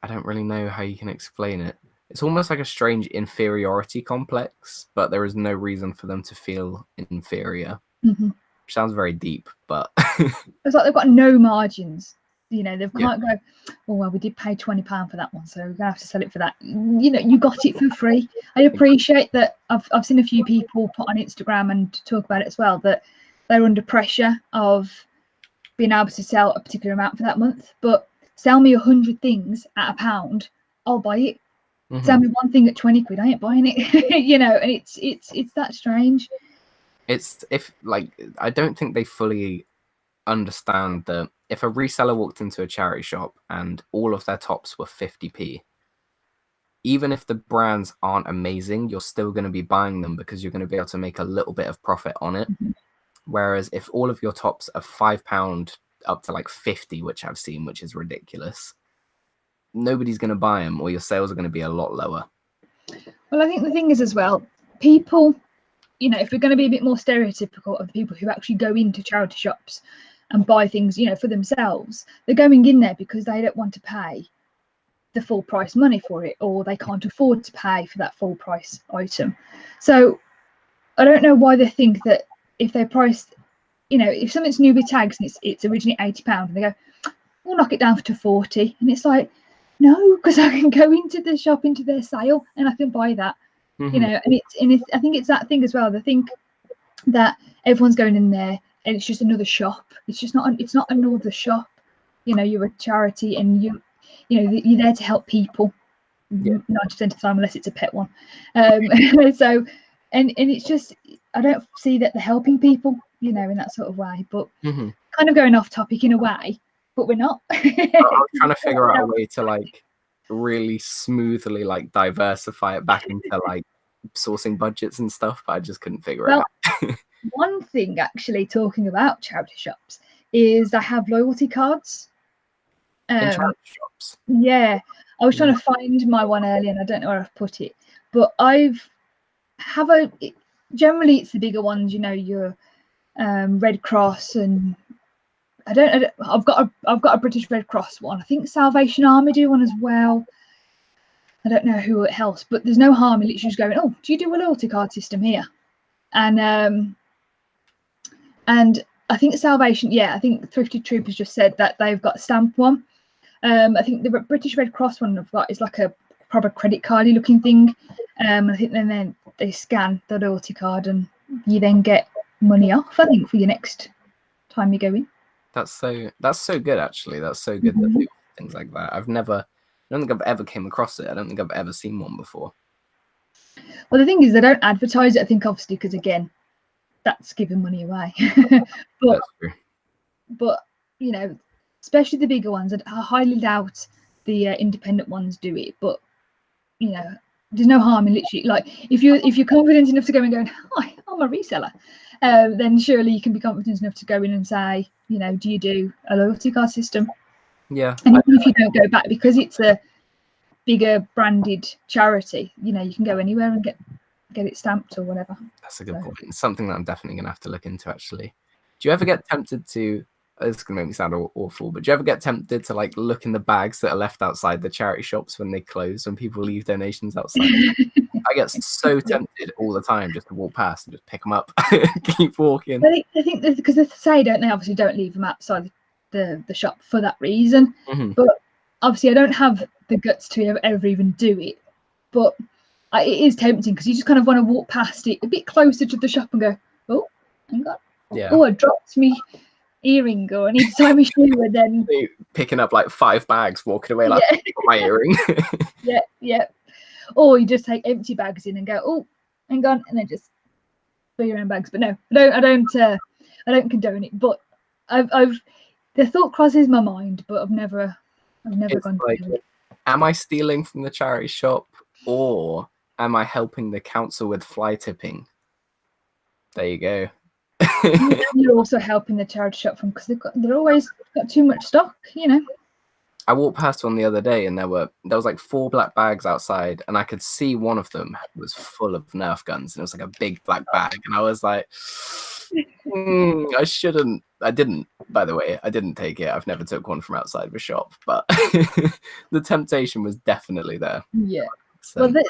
I don't really know how you can explain it. It's almost like a strange inferiority complex, but there is no reason for them to feel inferior. Which sounds very deep, but it's like they've got no margins. They can't go, "Oh, well, we did pay £20 for that one, so we're gonna have to sell it for that." You got it for free. I appreciate that. I've seen a few people put on Instagram and talk about it as well, that they're under pressure of being able to sell a particular amount for that month. But sell me 100 things at £1, I'll buy it. Sell me one thing at 20 quid, I ain't buying it. And it's that strange. I don't think they fully understand that if a reseller walked into a charity shop and all of their tops were 50p, even if the brands aren't amazing, you're still going to be buying them because you're going to be able to make a little bit of profit on it. Whereas if all of your tops are £5 up to like 50, which I've seen, which is ridiculous, nobody's going to buy them, or your sales are going to be a lot lower. Well, I think the thing is as well, people, if we're going to be a bit more stereotypical of the people who actually go into charity shops and buy things, for themselves, they're going in there because they don't want to pay the full price money for it, or they can't afford to pay for that full price item. So I don't know why they think that if they price, if something's new with tags and it's originally £80, and they go, "We'll knock it down to 40, and it's like, no, because I can go into the shop, into their sale, and I can buy that. And I think it's that thing as well. They think that everyone's going in there and it's just another shop. It's not another shop. You're a charity, and you're there to help people 90% of the time, unless it's a pet one. So and it's just, I don't see that they're helping people, in that sort of way. But kind of going off topic in a way, but we're not. I'm trying to figure out a way to like really smoothly like diversify it back into like sourcing budgets and stuff, but I just couldn't figure it out. One thing, actually, talking about charity shops, is they have loyalty cards. In charity shops. Yeah, I was trying to find my one earlier and I don't know where I've put it, but generally it's the bigger ones, you know, your Red Cross, and I've got a British Red Cross one. I think Salvation Army do one as well. I don't know who else, but there's no harm in literally just going, oh, do you do a loyalty card system here? And I think Salvation, I think Thrifty Troopers just said that they've got a stamp one. I think the British Red Cross one I've got is like a proper credit cardy looking thing. I think then they scan the loyalty card and you then get money off, I think, for your next time you go in. That's so good, actually. That's so good that they do things like that. I don't think I've ever came across it. I don't think I've ever seen one before. Well, the thing is, they don't advertise it, I think, obviously, because again, that's giving money away. That's true. But you know, especially the bigger ones, I highly doubt the independent ones do it. But you know, there's no harm in literally, like, if you're confident enough to go and go, hi, I'm a reseller, then surely you can be confident enough to go in and say, you know, do you do a loyalty card system? Yeah. And even if you don't go back, because it's a bigger branded charity, you know, you can go anywhere and get it stamped or whatever. That's a good point. It's something that I'm definitely going to have to look into, actually. Do you ever get tempted to, this is going to make me sound awful, but do you ever get tempted to like look in the bags that are left outside the charity shops when they close, when people leave donations outside? I get so tempted all the time just to walk past and just pick them up and keep walking. I think because they say, don't they, obviously don't leave them outside the shop for that reason. Mm-hmm. But obviously I don't have the guts to ever even do it. But it is tempting because you just kind of want to walk past it a bit closer to the shop and go, oh, hang on. Yeah. Oh, I dropped me earring, or I need to tie my shoe, and then picking up like 5 bags, walking away like my earring. yeah. Or you just take empty bags in and go, oh, hang on, and then just fill your own bags. But no, I don't condone it. But I've the thought crosses my mind, but I've never gone like, to do it. Am I stealing from the charity shop, or am I helping the council with fly tipping? There you go. You're also helping the charity shop from, because they're always got too much stock, you know. I walked past one the other day and there was like 4 black bags outside, and I could see one of them was full of Nerf guns, and it was like a big black bag, and I was like, I shouldn't. I didn't, by the way. I didn't take it. I've never took one from outside of a shop, but the temptation was definitely there. Yeah. So. Well,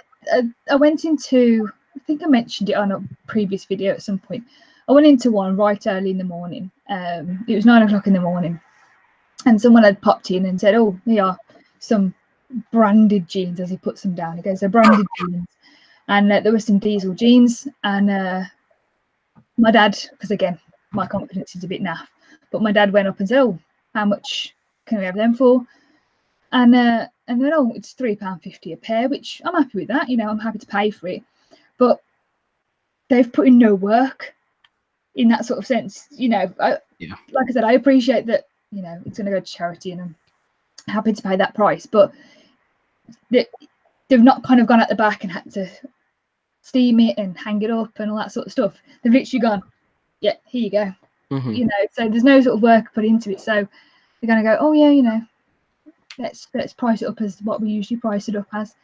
I went into, I think I mentioned it on a previous video at some point. I went into one right early in the morning. It was 9 o'clock in the morning, and someone had popped in and said, oh, here are some branded jeans, as he puts them down. He goes, they're branded jeans. And there were some diesel jeans. And my dad, because again, my confidence is a bit naff, but my dad went up and said, oh, how much can we have them for? And then, oh, it's £3.50 a pair, which I'm happy with that. You know, I'm happy to pay for it. But they've put in no work in that sort of sense. You know, like I said, I appreciate that, you know, it's going to go to charity and I'm happy to pay that price. But they've not kind of gone at the back and had to steam it and hang it up and all that sort of stuff. They've literally gone, yeah, here you go. Mm-hmm. You know, so there's no sort of work put into it. So they're going to go, oh yeah, you know, let's price it up as what we usually price it up as.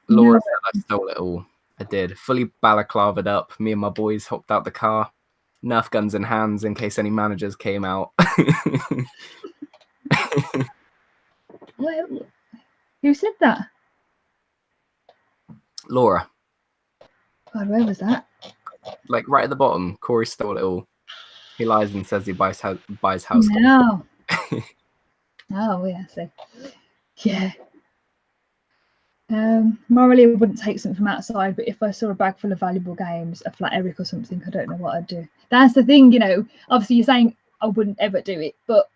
Laura said I stole it all. I did. Fully balaclavaed up. Me and my boys hopped out the car, Nerf guns in hands in case any managers came out. Well, who said that? Laura. God, where was that? Like right at the bottom. Corey stole it all. He lies and says he buys house. No. Oh yeah, so yeah. Morally, I wouldn't take something from outside, but if I saw a bag full of valuable games, a flat Eric or something, I don't know what I'd do. That's the thing, you know. Obviously, you're saying I wouldn't ever do it, but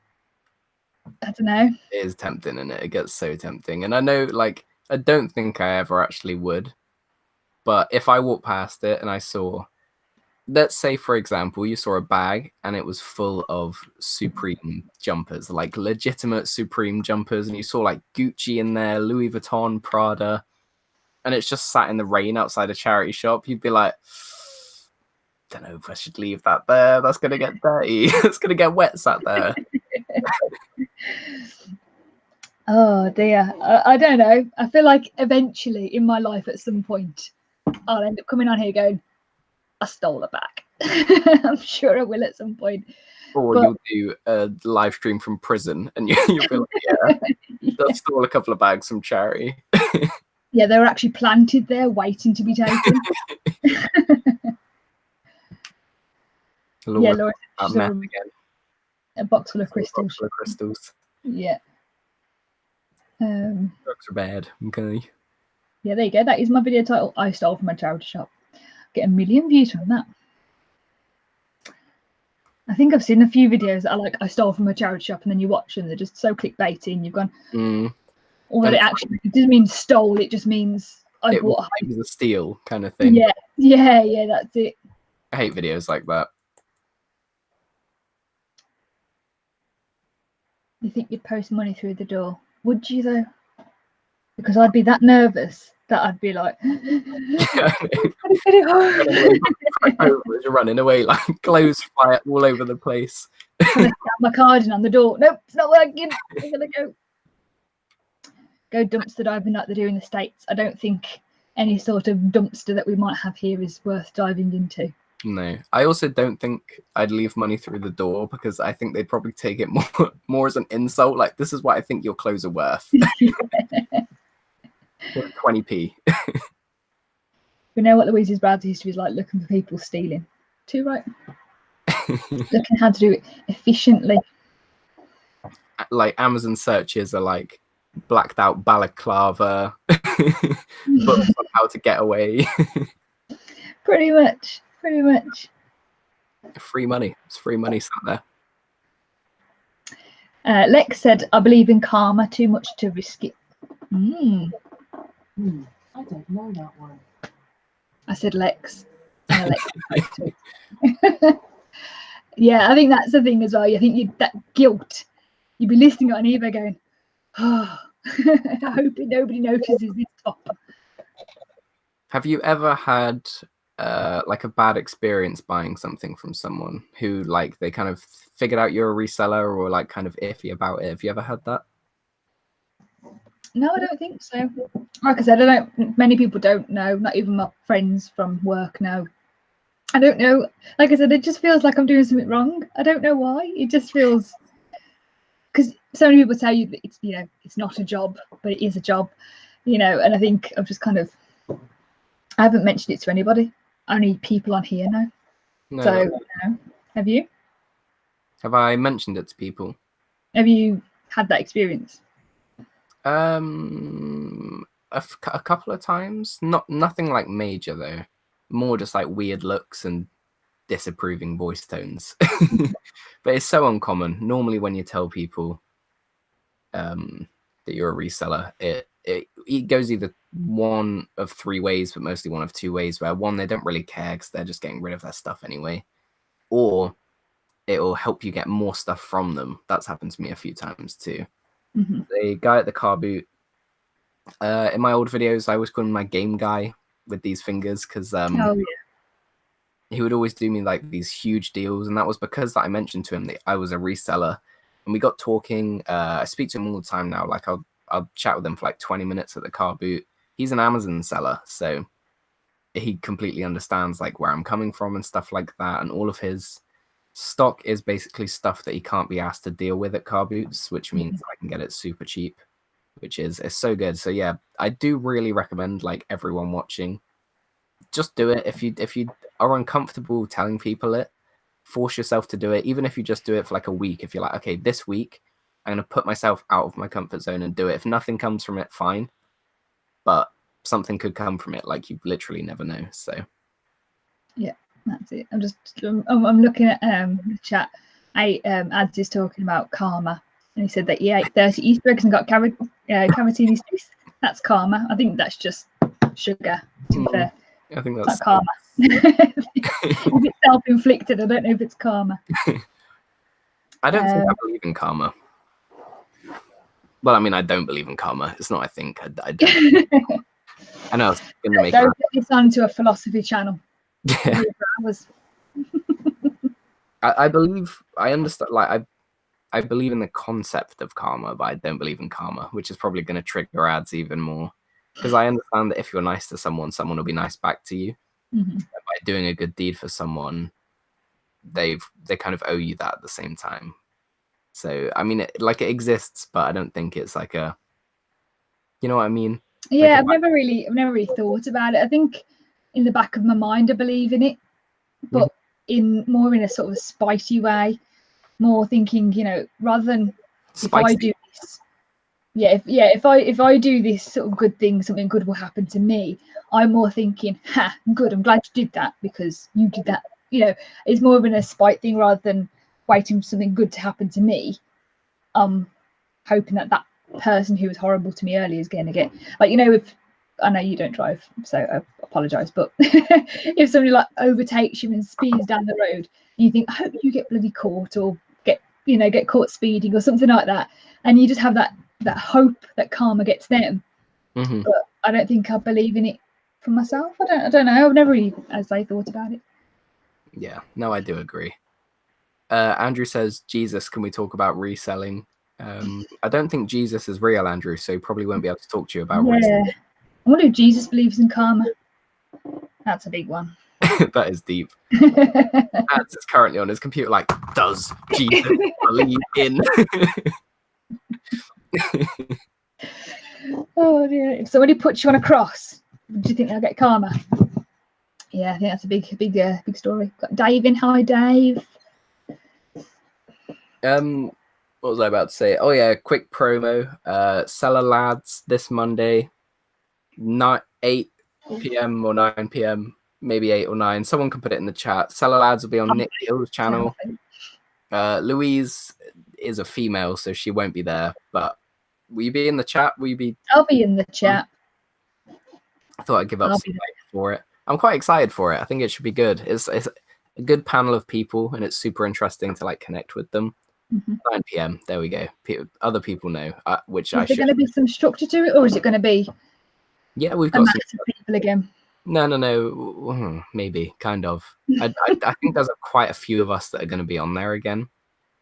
I don't know. It is tempting, isn't it? It gets so tempting, and I know, like, I don't think I ever actually would, but if I walked past it and I saw, let's say, for example, you saw a bag and it was full of Supreme jumpers, like legitimate Supreme jumpers, and you saw like Gucci in there, Louis Vuitton, Prada, and it's just sat in the rain outside a charity shop, you'd be like, don't know if I should leave that there. That's gonna get dirty. It's gonna get wet sat there. Oh dear, I don't know. I feel like eventually in my life at some point I'll end up coming on here going, I stole a bag. I'm sure I will at some point. Or you'll do a live stream from prison and you'll be like, yeah, I stole a couple of bags from charity. Yeah, they were actually planted there waiting to be taken. Yeah, Laura, again. A box full of crystals. Box full of crystals. Yeah. Drugs are bad. Okay. Yeah, there you go. That is my video title. I stole from a charity shop. Get 1 million views from that. I think I've seen a few videos that are like, I stole from a charity shop, and then you watch and they're just so clickbaity, and you've gone, although it actually doesn't mean stole, it just means I bought it was a steal kind of thing. Yeah, that's it. I hate videos like that. You think you'd post money through the door? Would you though? Because I'd be that nervous that I'd be like, you're running away, like clothes fly all over the place. My card in on the door. Nope, it's not working. I'm gonna go dumpster diving like they do in the States. I don't think any sort of dumpster that we might have here is worth diving into. No, I also don't think I'd leave money through the door, because I think they'd probably take it more as an insult. Like, this is what I think your clothes are worth. 20p. We know what Louise's browser history is like, looking for people stealing. Too right. Looking how to do it efficiently. Like, Amazon searches are like blacked out balaclava, books on how to get away. Pretty much. Free money. It's free money sat there. Lex said, I believe in karma, too much to risk it. I don't know that one. I said Lex. Yeah, I think that's the thing as well. I think that guilt, you'd be listening on eBay going, oh, I hope nobody notices this top. Have you ever had like a bad experience buying something from someone who, like, they kind of figured out you're a reseller, or like kind of iffy about it? Have you ever had that? No, I don't think so. Like I said, many people don't know, not even my friends from work know. I don't know. Like I said, it just feels like I'm doing something wrong. I don't know why. It just feels, because so many people tell you that it's, it's not a job, but it is a job, and I think I'm just kind of, I haven't mentioned it to anybody. Only people on here know. No, so, have you? Have I mentioned it to people? Have you had that experience? A couple of times. Nothing like major though. More just like weird looks and disapproving voice tones. But it's so uncommon. Normally when you tell people that you're a reseller, it goes either one of 3 ways, but mostly one of 2 ways, where one, they don't really care because they're just getting rid of their stuff anyway, or it'll help you get more stuff from them. That's happened to me a few times too. The guy at the car boot, in my old videos, I always call him my game guy with these fingers, because he would always do me like these huge deals, and that was because I mentioned to him that I was a reseller, and we got talking. I speak to him all the time now. Like, I'll chat with him for like 20 minutes at the car boot. He's an Amazon seller, so he completely understands like where I'm coming from and stuff like that, and all of his stock is basically stuff that he can't be asked to deal with at car boots, which means I can get it super cheap, which is so good. So yeah, I do really recommend, like, everyone watching, just do it. If you are uncomfortable telling people it, force yourself to do it. Even if you just do it for like a week, if you're like, okay, this week I'm going to put myself out of my comfort zone and do it. If nothing comes from it, fine, but something could come from it. Like, you literally never know. So yeah, that's it. I'm looking at the chat. Ads is talking about karma, and he said that he ate 30 Easter eggs and got Cavatini's tooth. That's karma. I think that's just sugar, to be fair. I think that's karma. If it's self-inflicted, I don't know if it's karma. I don't think I believe in karma. Well, I mean, I don't believe in karma. It's not, I think. I don't. I know it's going to make Don't put this onto a philosophy channel. I understand. Like I believe in the concept of karma, but I don't believe in karma, which is probably going to trigger ads even more. Because I understand that if you're nice to someone, someone will be nice back to you. Mm-hmm. By doing a good deed for someone, they kind of owe you that at the same time. So I mean, it exists, but I don't think it's like a, you know what I mean? Yeah, Like I've never really thought about it. I think in the back of my mind, I believe in it, but in a sort of spitey way, more thinking, rather than if I spicy. do this, if I do this sort of good thing, something good will happen to me. I'm more thinking, good, I'm glad you did that because you did that. It's more of a spite thing rather than waiting for something good to happen to me. Hoping that person who was horrible to me earlier is going to get, like, if I know you don't drive, so I apologise, but if somebody like overtakes you and speeds down the road, and you think, I hope you get bloody caught or get caught speeding or something like that, and you just have that hope that karma gets them. Mm-hmm. But I don't think I believe in it for myself. I don't know. I've never really, as I thought about it. Yeah, no, I do agree. Andrew says, Jesus, can we talk about reselling? I don't think Jesus is real, Andrew, so he probably won't be able to talk to you about reselling. I wonder if Jesus believes in karma. That's a big one. That is deep. Ads is currently on his computer like, does Jesus believe in? Oh dear. If somebody puts you on a cross, do you think they'll get karma? Yeah, I think that's a big story. Got Dave in. Hi, Dave. What was I about to say? Oh yeah, quick promo. Seller Lads this Monday, 8 p.m. or 9 p.m. Maybe 8 or 9. Someone can put it in the chat. Seller Lads will be on Nick Hill's channel. Louise is a female, so she won't be there. But will you be in the chat? Will you be? I'll be in the chat. I thought I'd give up some weight for it. I'm quite excited for it. I think it should be good. It's a good panel of people, and it's super interesting to like connect with them. 9 p.m. There we go. Other people know which I should. Is there going to be some structure to it, or is it going to be? Yeah, we've got some people again. No. Maybe kind of. I think there's quite a few of us that are going to be on there again.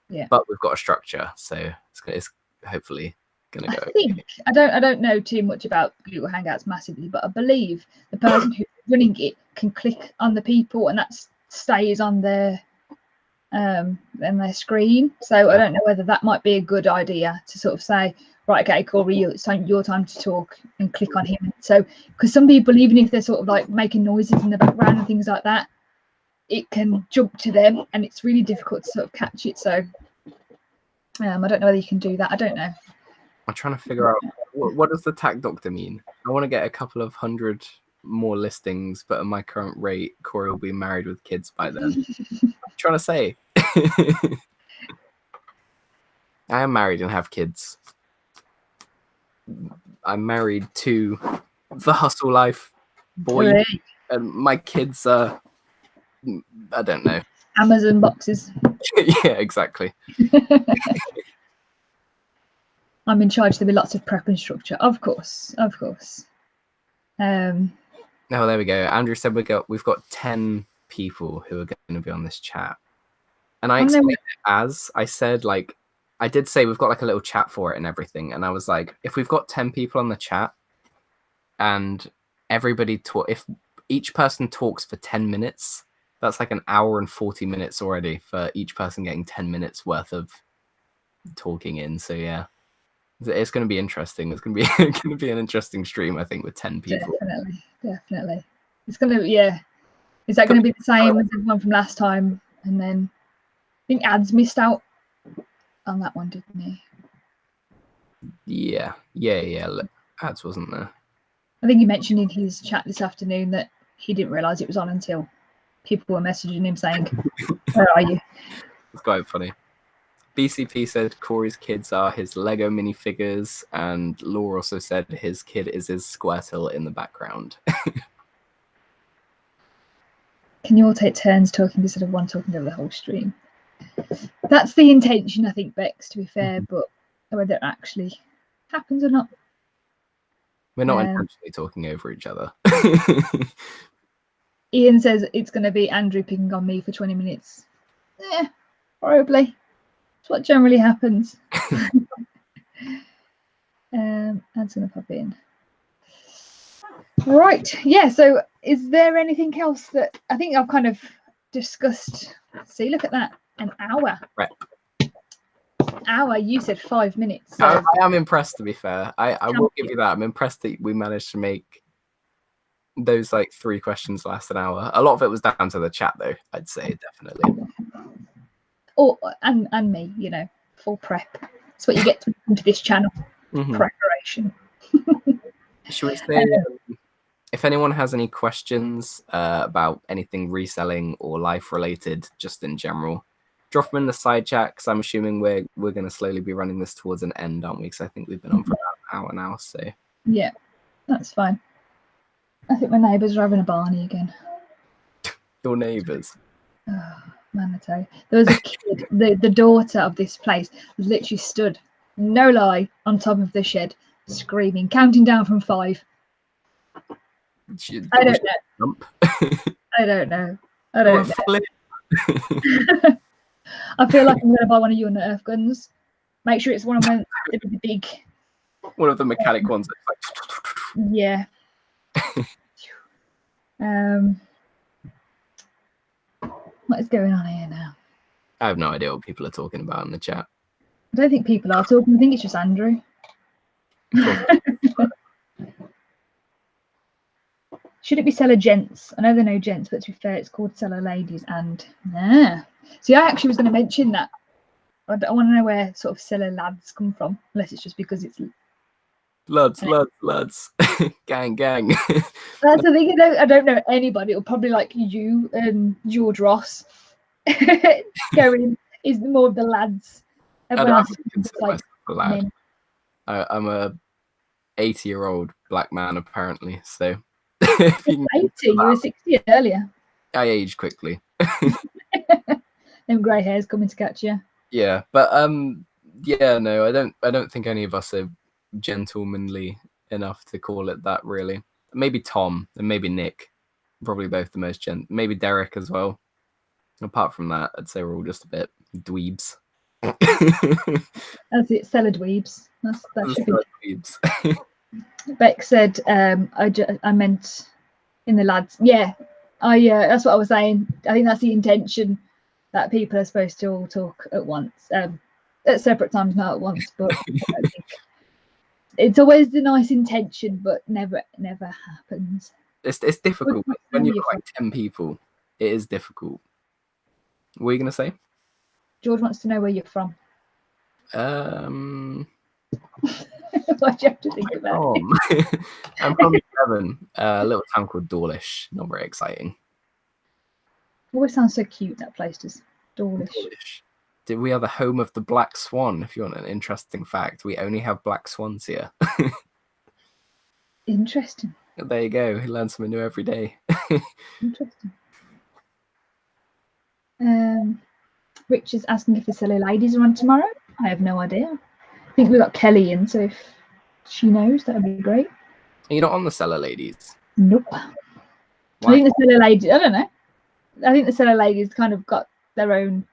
Yeah. But we've got a structure, so it's hopefully going to go. I don't know too much about Google Hangouts massively, but I believe the person who's running it can click on the people, and that stays on their screen. So I don't know whether that might be a good idea to sort of say, right, okay, Corey, it's your time to talk, and click on him. So because some people, even if they're sort of like making noises in the background and things like that, it can jump to them, and it's really difficult to sort of catch it. So I don't know whether you can do that. I don't know. I'm trying to figure out what does the tack doctor mean. I want to get a couple of 100 more listings, but at my current rate, Corey will be married with kids by then. I'm trying to say. I am married and have kids. I'm married to the hustle life boy, Hooray. and my kids are, I don't know. Amazon boxes. Yeah, exactly. I'm in charge. There'll be lots of prep and structure. Of course. Oh, there we go. Andrew said we've got 10 people who are going to be on this chat, and I explained it as I said, like, I did say we've got like a little chat for it and everything, and I was like, if we've got 10 people on the chat, and if each person talks for 10 minutes, that's like an hour and 40 minutes already for each person getting 10 minutes worth of talking in. So yeah. It's going to be interesting. It's going to be an interesting stream, I think, with 10 people. Definitely. It's going to, yeah. Is that going to be the same as the one from last time? And then I think Ads missed out on that one, didn't he? Yeah. Ads wasn't there. I think he mentioned in his chat this afternoon that he didn't realise it was on until people were messaging him saying, "Where are you?" It's quite funny. BCP said Corey's kids are his Lego minifigures, and Laura also said his kid is his Squirtle in the background. Can you all take turns talking instead of one talking over the whole stream? That's the intention, I think, Bex, to be fair, but whether it actually happens or not. We're not intentionally talking over each other. Ian says it's going to be Andrew picking on me for 20 minutes. Yeah, probably. That's what generally happens. That's going to pop in. Right. Yeah. So is there anything else that I think I've kind of discussed? See, look at that. An hour. Right. Hour. You said 5 minutes. So I am impressed, to be fair. I will give you that. I'm impressed that we managed to make those like 3 questions last an hour. A lot of it was down to the chat, though. I'd say definitely. or and me, you know, full prep. That's what you get to come to this channel. Preparation. Should we say if anyone has any questions about anything reselling or life related, just in general, drop them in the side chat, because I'm assuming we're going to slowly be running this towards an end, aren't we? Because I think we've been on for about an hour now. So yeah, that's fine. I think my neighbours are having a Barney again. Your neighbours? Oh, man, I tell you, there was a kid. the daughter of this place was literally stood, no lie, on top of the shed, screaming, counting down from 5. I don't know. I don't know. I don't know. I feel like I'm going to buy one of your Nerf guns. Make sure it's one of the big. One of the mechanic ones. Yeah. What is going on here now? I have no idea what people are talking about in the chat. I don't think people are talking. I think it's just Andrew. Should it be seller gents? I know they're no gents, but to be fair, it's called seller ladies. And see, I actually was going to mention that. I want to know where sort of seller lads come from, unless it's just because it's lads, gang. That's the thing. I don't know anybody. It'll probably like you and George Ross. Going is more of the lads. Everyone else is like a lad. I'm a 80-year-old black man, apparently. So if you 80, you were 60 earlier. I age quickly. Them grey hairs coming to catch you. Yeah, but yeah, no, I don't think any of us are gentlemanly enough to call it that, really. Maybe Tom and maybe Nick, probably both the most maybe Derek as well. Apart from that, I'd say we're all just a bit dweebs. That's it, seller dweebs. That should be dweebs. Beck said, I meant in the lads. Yeah, that's what I was saying. I think that's the intention, that people are supposed to all talk at once, at separate times, not at once. But I think it's always the nice intention, but never happens. It's difficult when you've got like 10 people. It is difficult. What are you gonna say? George wants to know where you're from. Why'd you have to think about it? I'm from Devon, a little town called Dawlish. Not very exciting. Always sounds so cute, that place does. Dawlish. We are the home of the black swan. If you want an interesting fact, we only have black swans here. Interesting. There you go. You learn something new every day. Interesting. Rich is asking if the seller ladies are on tomorrow. I have no idea. I think we've got Kelly in, so if she knows, that would be great. Are you not on the seller ladies? Nope. Why? I think the seller ladies, I don't know. I think the seller ladies kind of got their own.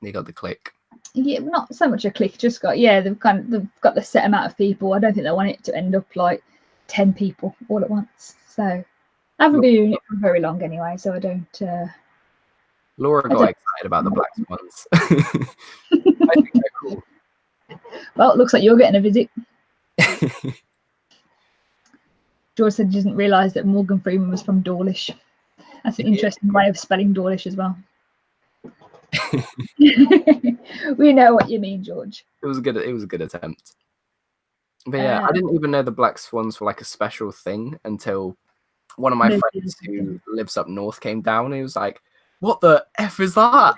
They got the click. Yeah, not so much a click, just got, they've got the set amount of people. I don't think they want it to end up like 10 people all at once. So I haven't been doing it for very long anyway, so I don't. Laura got excited about the black swans. I think they're cool. Well, it looks like you're getting a visit. George said he didn't realise that Morgan Freeman was from Dawlish. That's an interesting way of spelling Dawlish as well. We know what you mean, George. It was a good attempt. But yeah, I didn't even know the black swans were like a special thing until one of my friends who lives up north came down and he was like, "What the F is that?"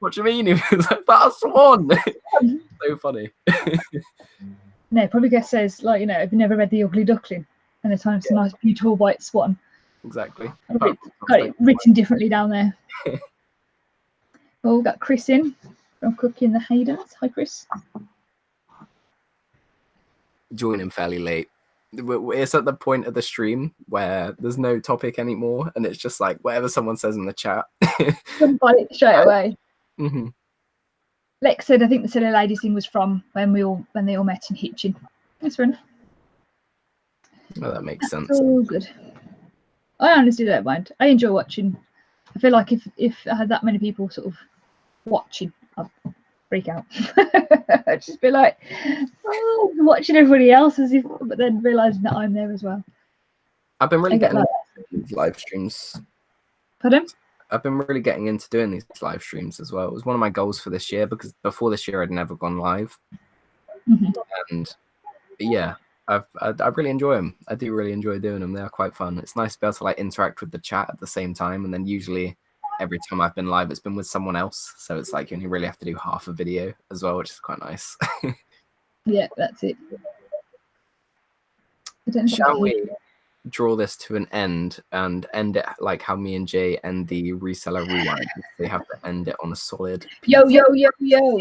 What do you mean? He was like, "That's a swan." So funny. No, probably just says, like, have you never read The Ugly Duckling? And there's a nice, beautiful white swan. Exactly. Got it written differently down there. Well, we've got Chris in from Cooking the Haydens. Hi, Chris. Joining fairly late. It's at the point of the stream where there's no topic anymore, and it's just like whatever someone says in the chat. Couldn't find it straight away. Mm-hmm. Lex said, I think the silly ladies thing was from when they all met in Hitchin. That's fun. Well, that makes sense. All good. I honestly don't mind. I enjoy watching. I feel like if I had that many people sort of watching, I'd freak out. I'd just be like, oh, watching everybody else as if, but then realising that I'm there as well. I've been really getting like into these live streams. Pardon? I've been really getting into doing these live streams as well. It was one of my goals for this year, because before this year I'd never gone live. Mm-hmm. And yeah, I really enjoy them. I do really enjoy doing them. They are quite fun. It's nice to be able to like interact with the chat at the same time, and then usually every time I've been live it's been with someone else, so it's like you only really have to do half a video as well, which is quite nice. Yeah, that's it. Shall we draw this to an end and end it like how me and Jay end the Reseller Rewind? They have to end it on a solid piece. Yo, yo, yo, yo.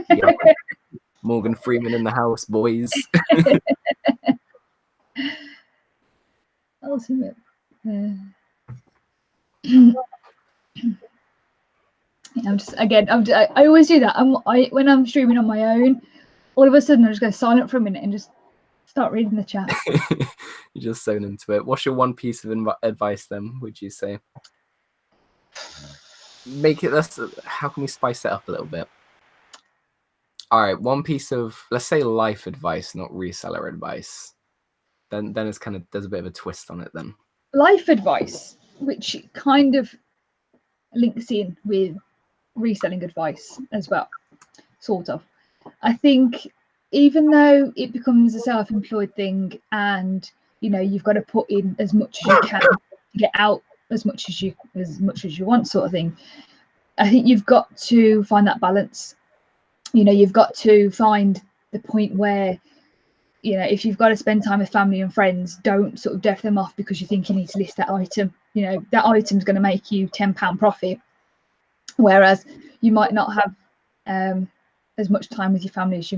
Yo. Morgan Freeman in the house, boys. I'll see it. I'm just I always do that. When I'm streaming on my own, all of a sudden I just go silent for a minute and just start reading the chat. You just zone into it. What's your one piece of advice then, would you say? Make it how can we spice it up a little bit? All right, one piece of, let's say, life advice, not reseller advice. Then it's kind of, there's a bit of a twist on it then. Life advice, which kind of links in with reselling advice as well, sort of. I think even though it becomes a self-employed thing, and you've got to put in as much as you can to get out as much as you want, sort of thing. I think you've got to find that balance. You've got to find the point where, if you've got to spend time with family and friends, don't sort of deaf them off because you think you need to list that item. That item's going to make you £10 profit, whereas you might not have as much time with your family as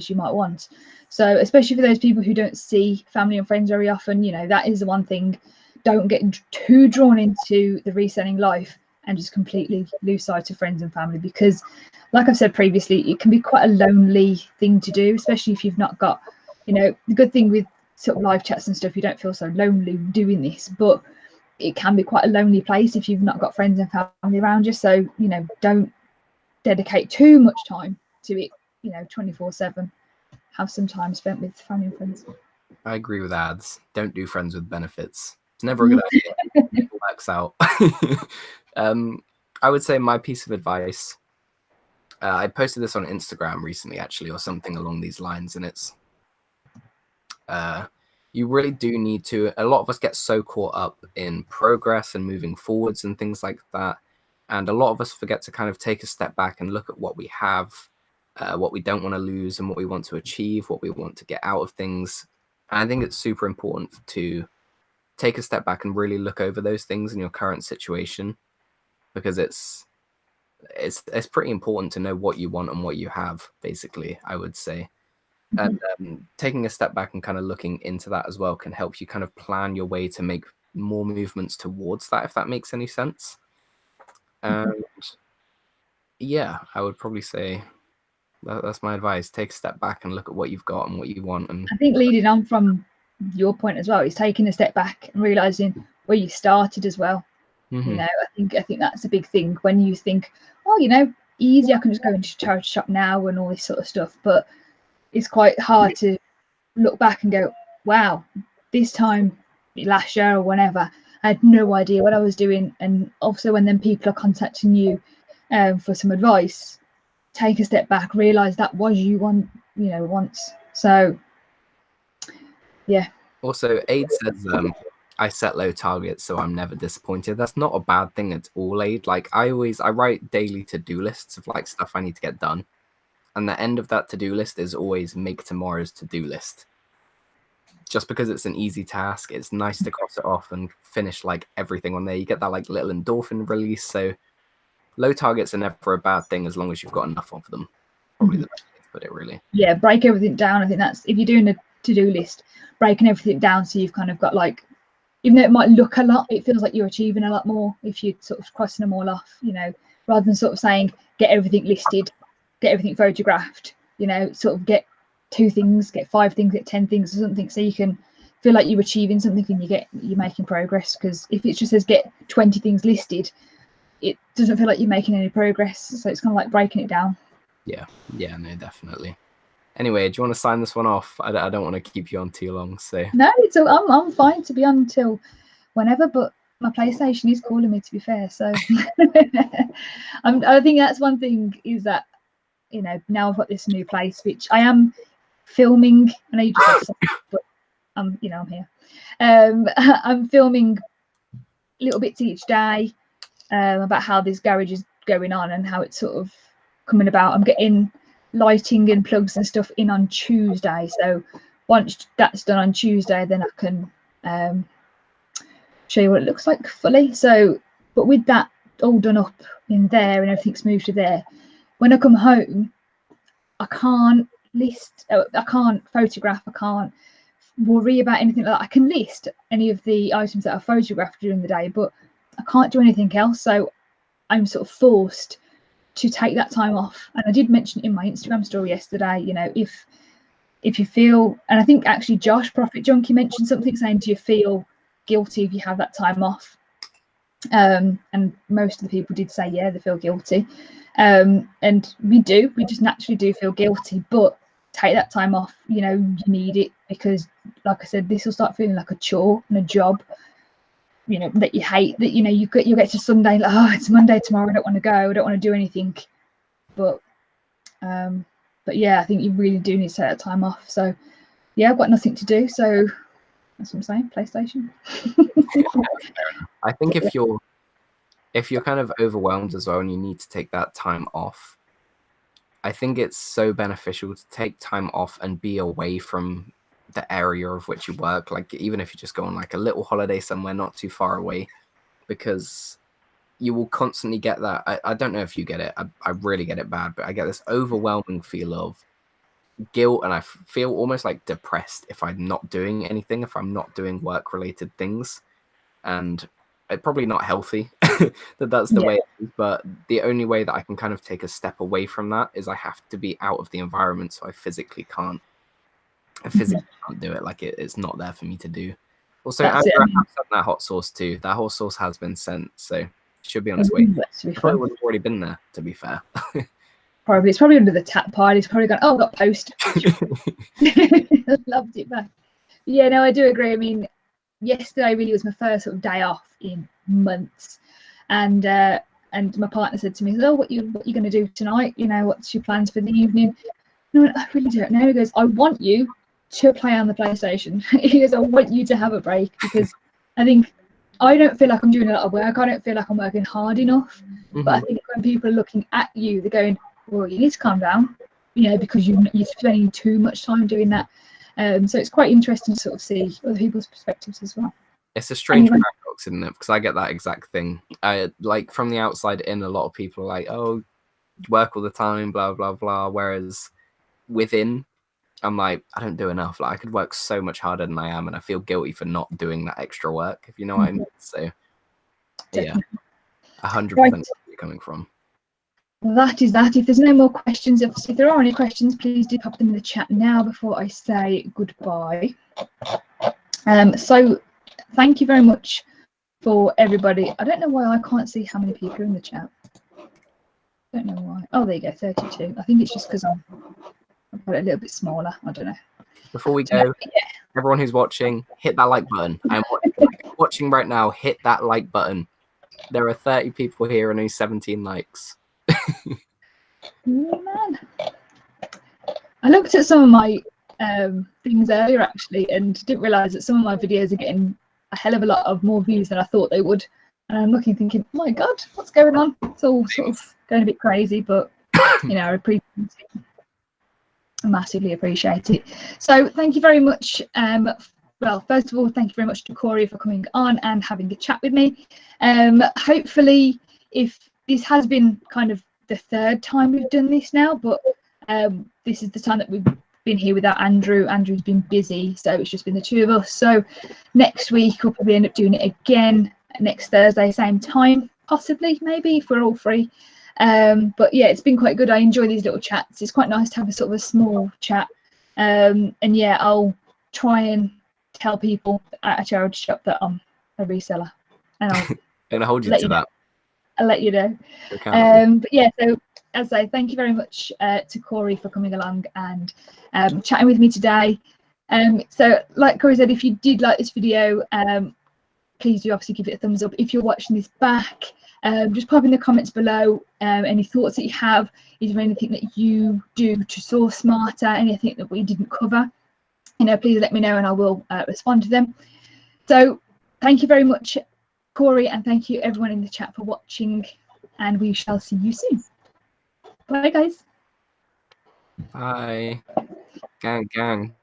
you might want. So especially for those people who don't see family and friends very often, that is the one thing. Don't get too drawn into the reselling life and just completely lose sight of friends and family, because like I've said previously, it can be quite a lonely thing to do, especially if you've not got, the good thing with sort of live chats and stuff, you don't feel so lonely doing this, but it can be quite a lonely place if you've not got friends and family around you. So, don't dedicate too much time to it, 24/7. Have some time spent with family and friends. I agree with ads. Don't do friends with benefits. It's never a good idea. It works out. I would say my piece of advice, I posted this on Instagram recently, actually, or something along these lines, and it's you really do need to, a lot of us get so caught up in progress and moving forwards and things like that, and a lot of us forget to kind of take a step back and look at what we have, what we don't want to lose, and what we want to achieve, what we want to get out of things. And I think it's super important to take a step back and really look over those things in your current situation, because it's pretty important to know what you want and what you have, basically, I would say. And taking a step back and kind of looking into that as well can help you kind of plan your way to make more movements towards that, if that makes any sense. And yeah, I would probably say that's my advice. Take a step back and look at what you've got and what you want. And I think leading on from your point as well is taking a step back and realizing where you started as well. I think that's a big thing. When you think, oh, easy, I can just go into a charity shop now and all this sort of stuff, but it's quite hard to look back and go, wow, this time last year or whenever, I had no idea what I was doing. And also when then people are contacting you for some advice, take a step back, realize that was you once. So yeah. Also, Aid says, I set low targets, so I'm never disappointed. That's not a bad thing at all, Aid. Like I write daily to-do lists of like stuff I need to get done. And the end of that to-do list is always make tomorrow's to-do list. Just because it's an easy task, it's nice to cross it off and finish like everything on there. You get that like little endorphin release. So low targets are never a bad thing as long as you've got enough of them. Probably the best way to put it, really. Yeah, break everything down. I think that's, if you're doing to-do list, breaking everything down so you've kind of got like, even though it might look a lot, it feels like you're achieving a lot more if you're sort of crossing them all off, you know, rather than sort of saying get everything listed, get everything photographed, you know, sort of get 2 things, get 5 things, get 10 things or something, so you can feel like you're achieving something and you're making progress. Because if it just says get 20 things listed, it doesn't feel like you're making any progress. So it's kind of like breaking it down. Yeah, no, definitely. Anyway, do you want to sign this one off? I don't want to keep you on too long, so. No, it's I'm fine to be on until whenever, but my PlayStation is calling me, to be fair. So I think that's one thing, is that, you know, now I've got this new place, which I am filming. I know you just said, but you know, I'm here. I'm filming little bits each day about how this garage is going on and how it's sort of coming about. I'm getting lighting and plugs and stuff in on Tuesday, so once that's done on Tuesday, then I can show you what it looks like fully. So, but with that all done up in there and everything's moved to there, when I come home, I can't list, I can't photograph, I can't worry about anything like that. I can list any of the items that I photographed during the day, but I can't do anything else. So I'm sort of forced to take that time off. And I did mention in my Instagram story yesterday, you know, if you feel, and I think actually Josh Profit Junkie mentioned something saying, do you feel guilty if you have that time off? And most of the people did say, yeah, they feel guilty. And we just naturally do feel guilty, but take that time off, you know, you need it, because like I said, this will start feeling like a chore and a job, you know, that you hate, that, you know, you get to Sunday, like, oh, it's Monday tomorrow, I don't want to go, I don't want to do anything. But yeah, I think you really do need to take that time off. So yeah, I've got nothing to do, so that's what I'm saying, PlayStation. I think if you're kind of overwhelmed as well and you need to take that time off, I think it's so beneficial to take time off and be away from the area of which you work. Like, even if you just go on like a little holiday somewhere not too far away, because you will constantly get that. I don't know if you get it. I really get it bad, but I get this overwhelming feel of guilt, and I feel almost like depressed if I'm not doing anything, if I'm not doing work related things. And it's probably not healthy that's the way it is, but the only way that I can kind of take a step away from that is I have to be out of the environment, so I physically can't do it. Like, it's not there for me to do. Also, Andrew, I have sent that hot sauce too. That hot sauce has been sent, so it should be on its way. It probably would have already been there, to be fair. Probably. It's probably under the tap pile. He's probably gone, oh, got post. Loved it back. Yeah, no, I do agree. I mean, yesterday really was my first sort of day off in months, and my partner said to me, oh, what you going to do tonight? You know, what's your plans for the evening? No, I really don't know. He goes, I want you to play on the PlayStation. He goes, I want you to have a break, because I think I don't feel like I'm doing a lot of work. I don't feel like I'm working hard enough. But I think when people are looking at you, they're going, well, you need to calm down, you know, because you're spending too much time doing that. So it's quite interesting to sort of see other people's perspectives as well. It's a strange paradox, isn't it? Because I get that exact thing. Like, from the outside in, a lot of people are like, oh, work all the time, blah, blah, blah. Whereas within, I'm like, I don't do enough. Like, I could work so much harder than I am, and I feel guilty for not doing that extra work, if you know what I mean. So, yeah, 100% where you're coming from. That is that. If there's no more questions, if there are any questions, please do pop them in the chat now before I say goodbye. So thank you very much for everybody. I don't know why I can't see how many people are in the chat. I don't know why. Oh, there you go, 32. I think it's just because I've got it a little bit smaller. I don't know. Before we go, everyone who's watching, hit that like button. I'm watching right now. Hit that like button. There are 30 people here and only 17 likes. Oh, man. I looked at some of my things earlier actually, and didn't realize that some of my videos are getting a hell of a lot of more views than I thought they would. And I'm looking thinking, oh my god, what's going on? It's all sort of going a bit crazy, but you know, I appreciate it. I massively appreciate it. So thank you very much. Well, first of all, thank you very much to Corey for coming on and having a chat with me. Hopefully, if this has been kind of the third time we've done this now, but this is the time that we've been here without Andrew. Andrew's been busy, so it's just been the two of us. So next week we'll probably end up doing it again next Thursday, same time, possibly, maybe, if we're all free. But yeah, it's been quite good. I enjoy these little chats. It's quite nice to have a sort of a small chat. And yeah, I'll try and tell people at a charity shop that I'm a reseller, and I'll And hold you let to you know. that. I'll let you know. You're accountable. But yeah, so as I say, thank you very much to Corey for coming along and chatting with me today. So like Corey said, if you did like this video, please do obviously give it a thumbs up. If you're watching this back, just pop in the comments below any thoughts that you have. Is there anything that you do to source smarter, anything that we didn't cover? You know, please let me know and I will respond to them. So thank you very much, Corey, and thank you everyone in the chat for watching, and we shall see you soon. Bye guys. Bye. Gang.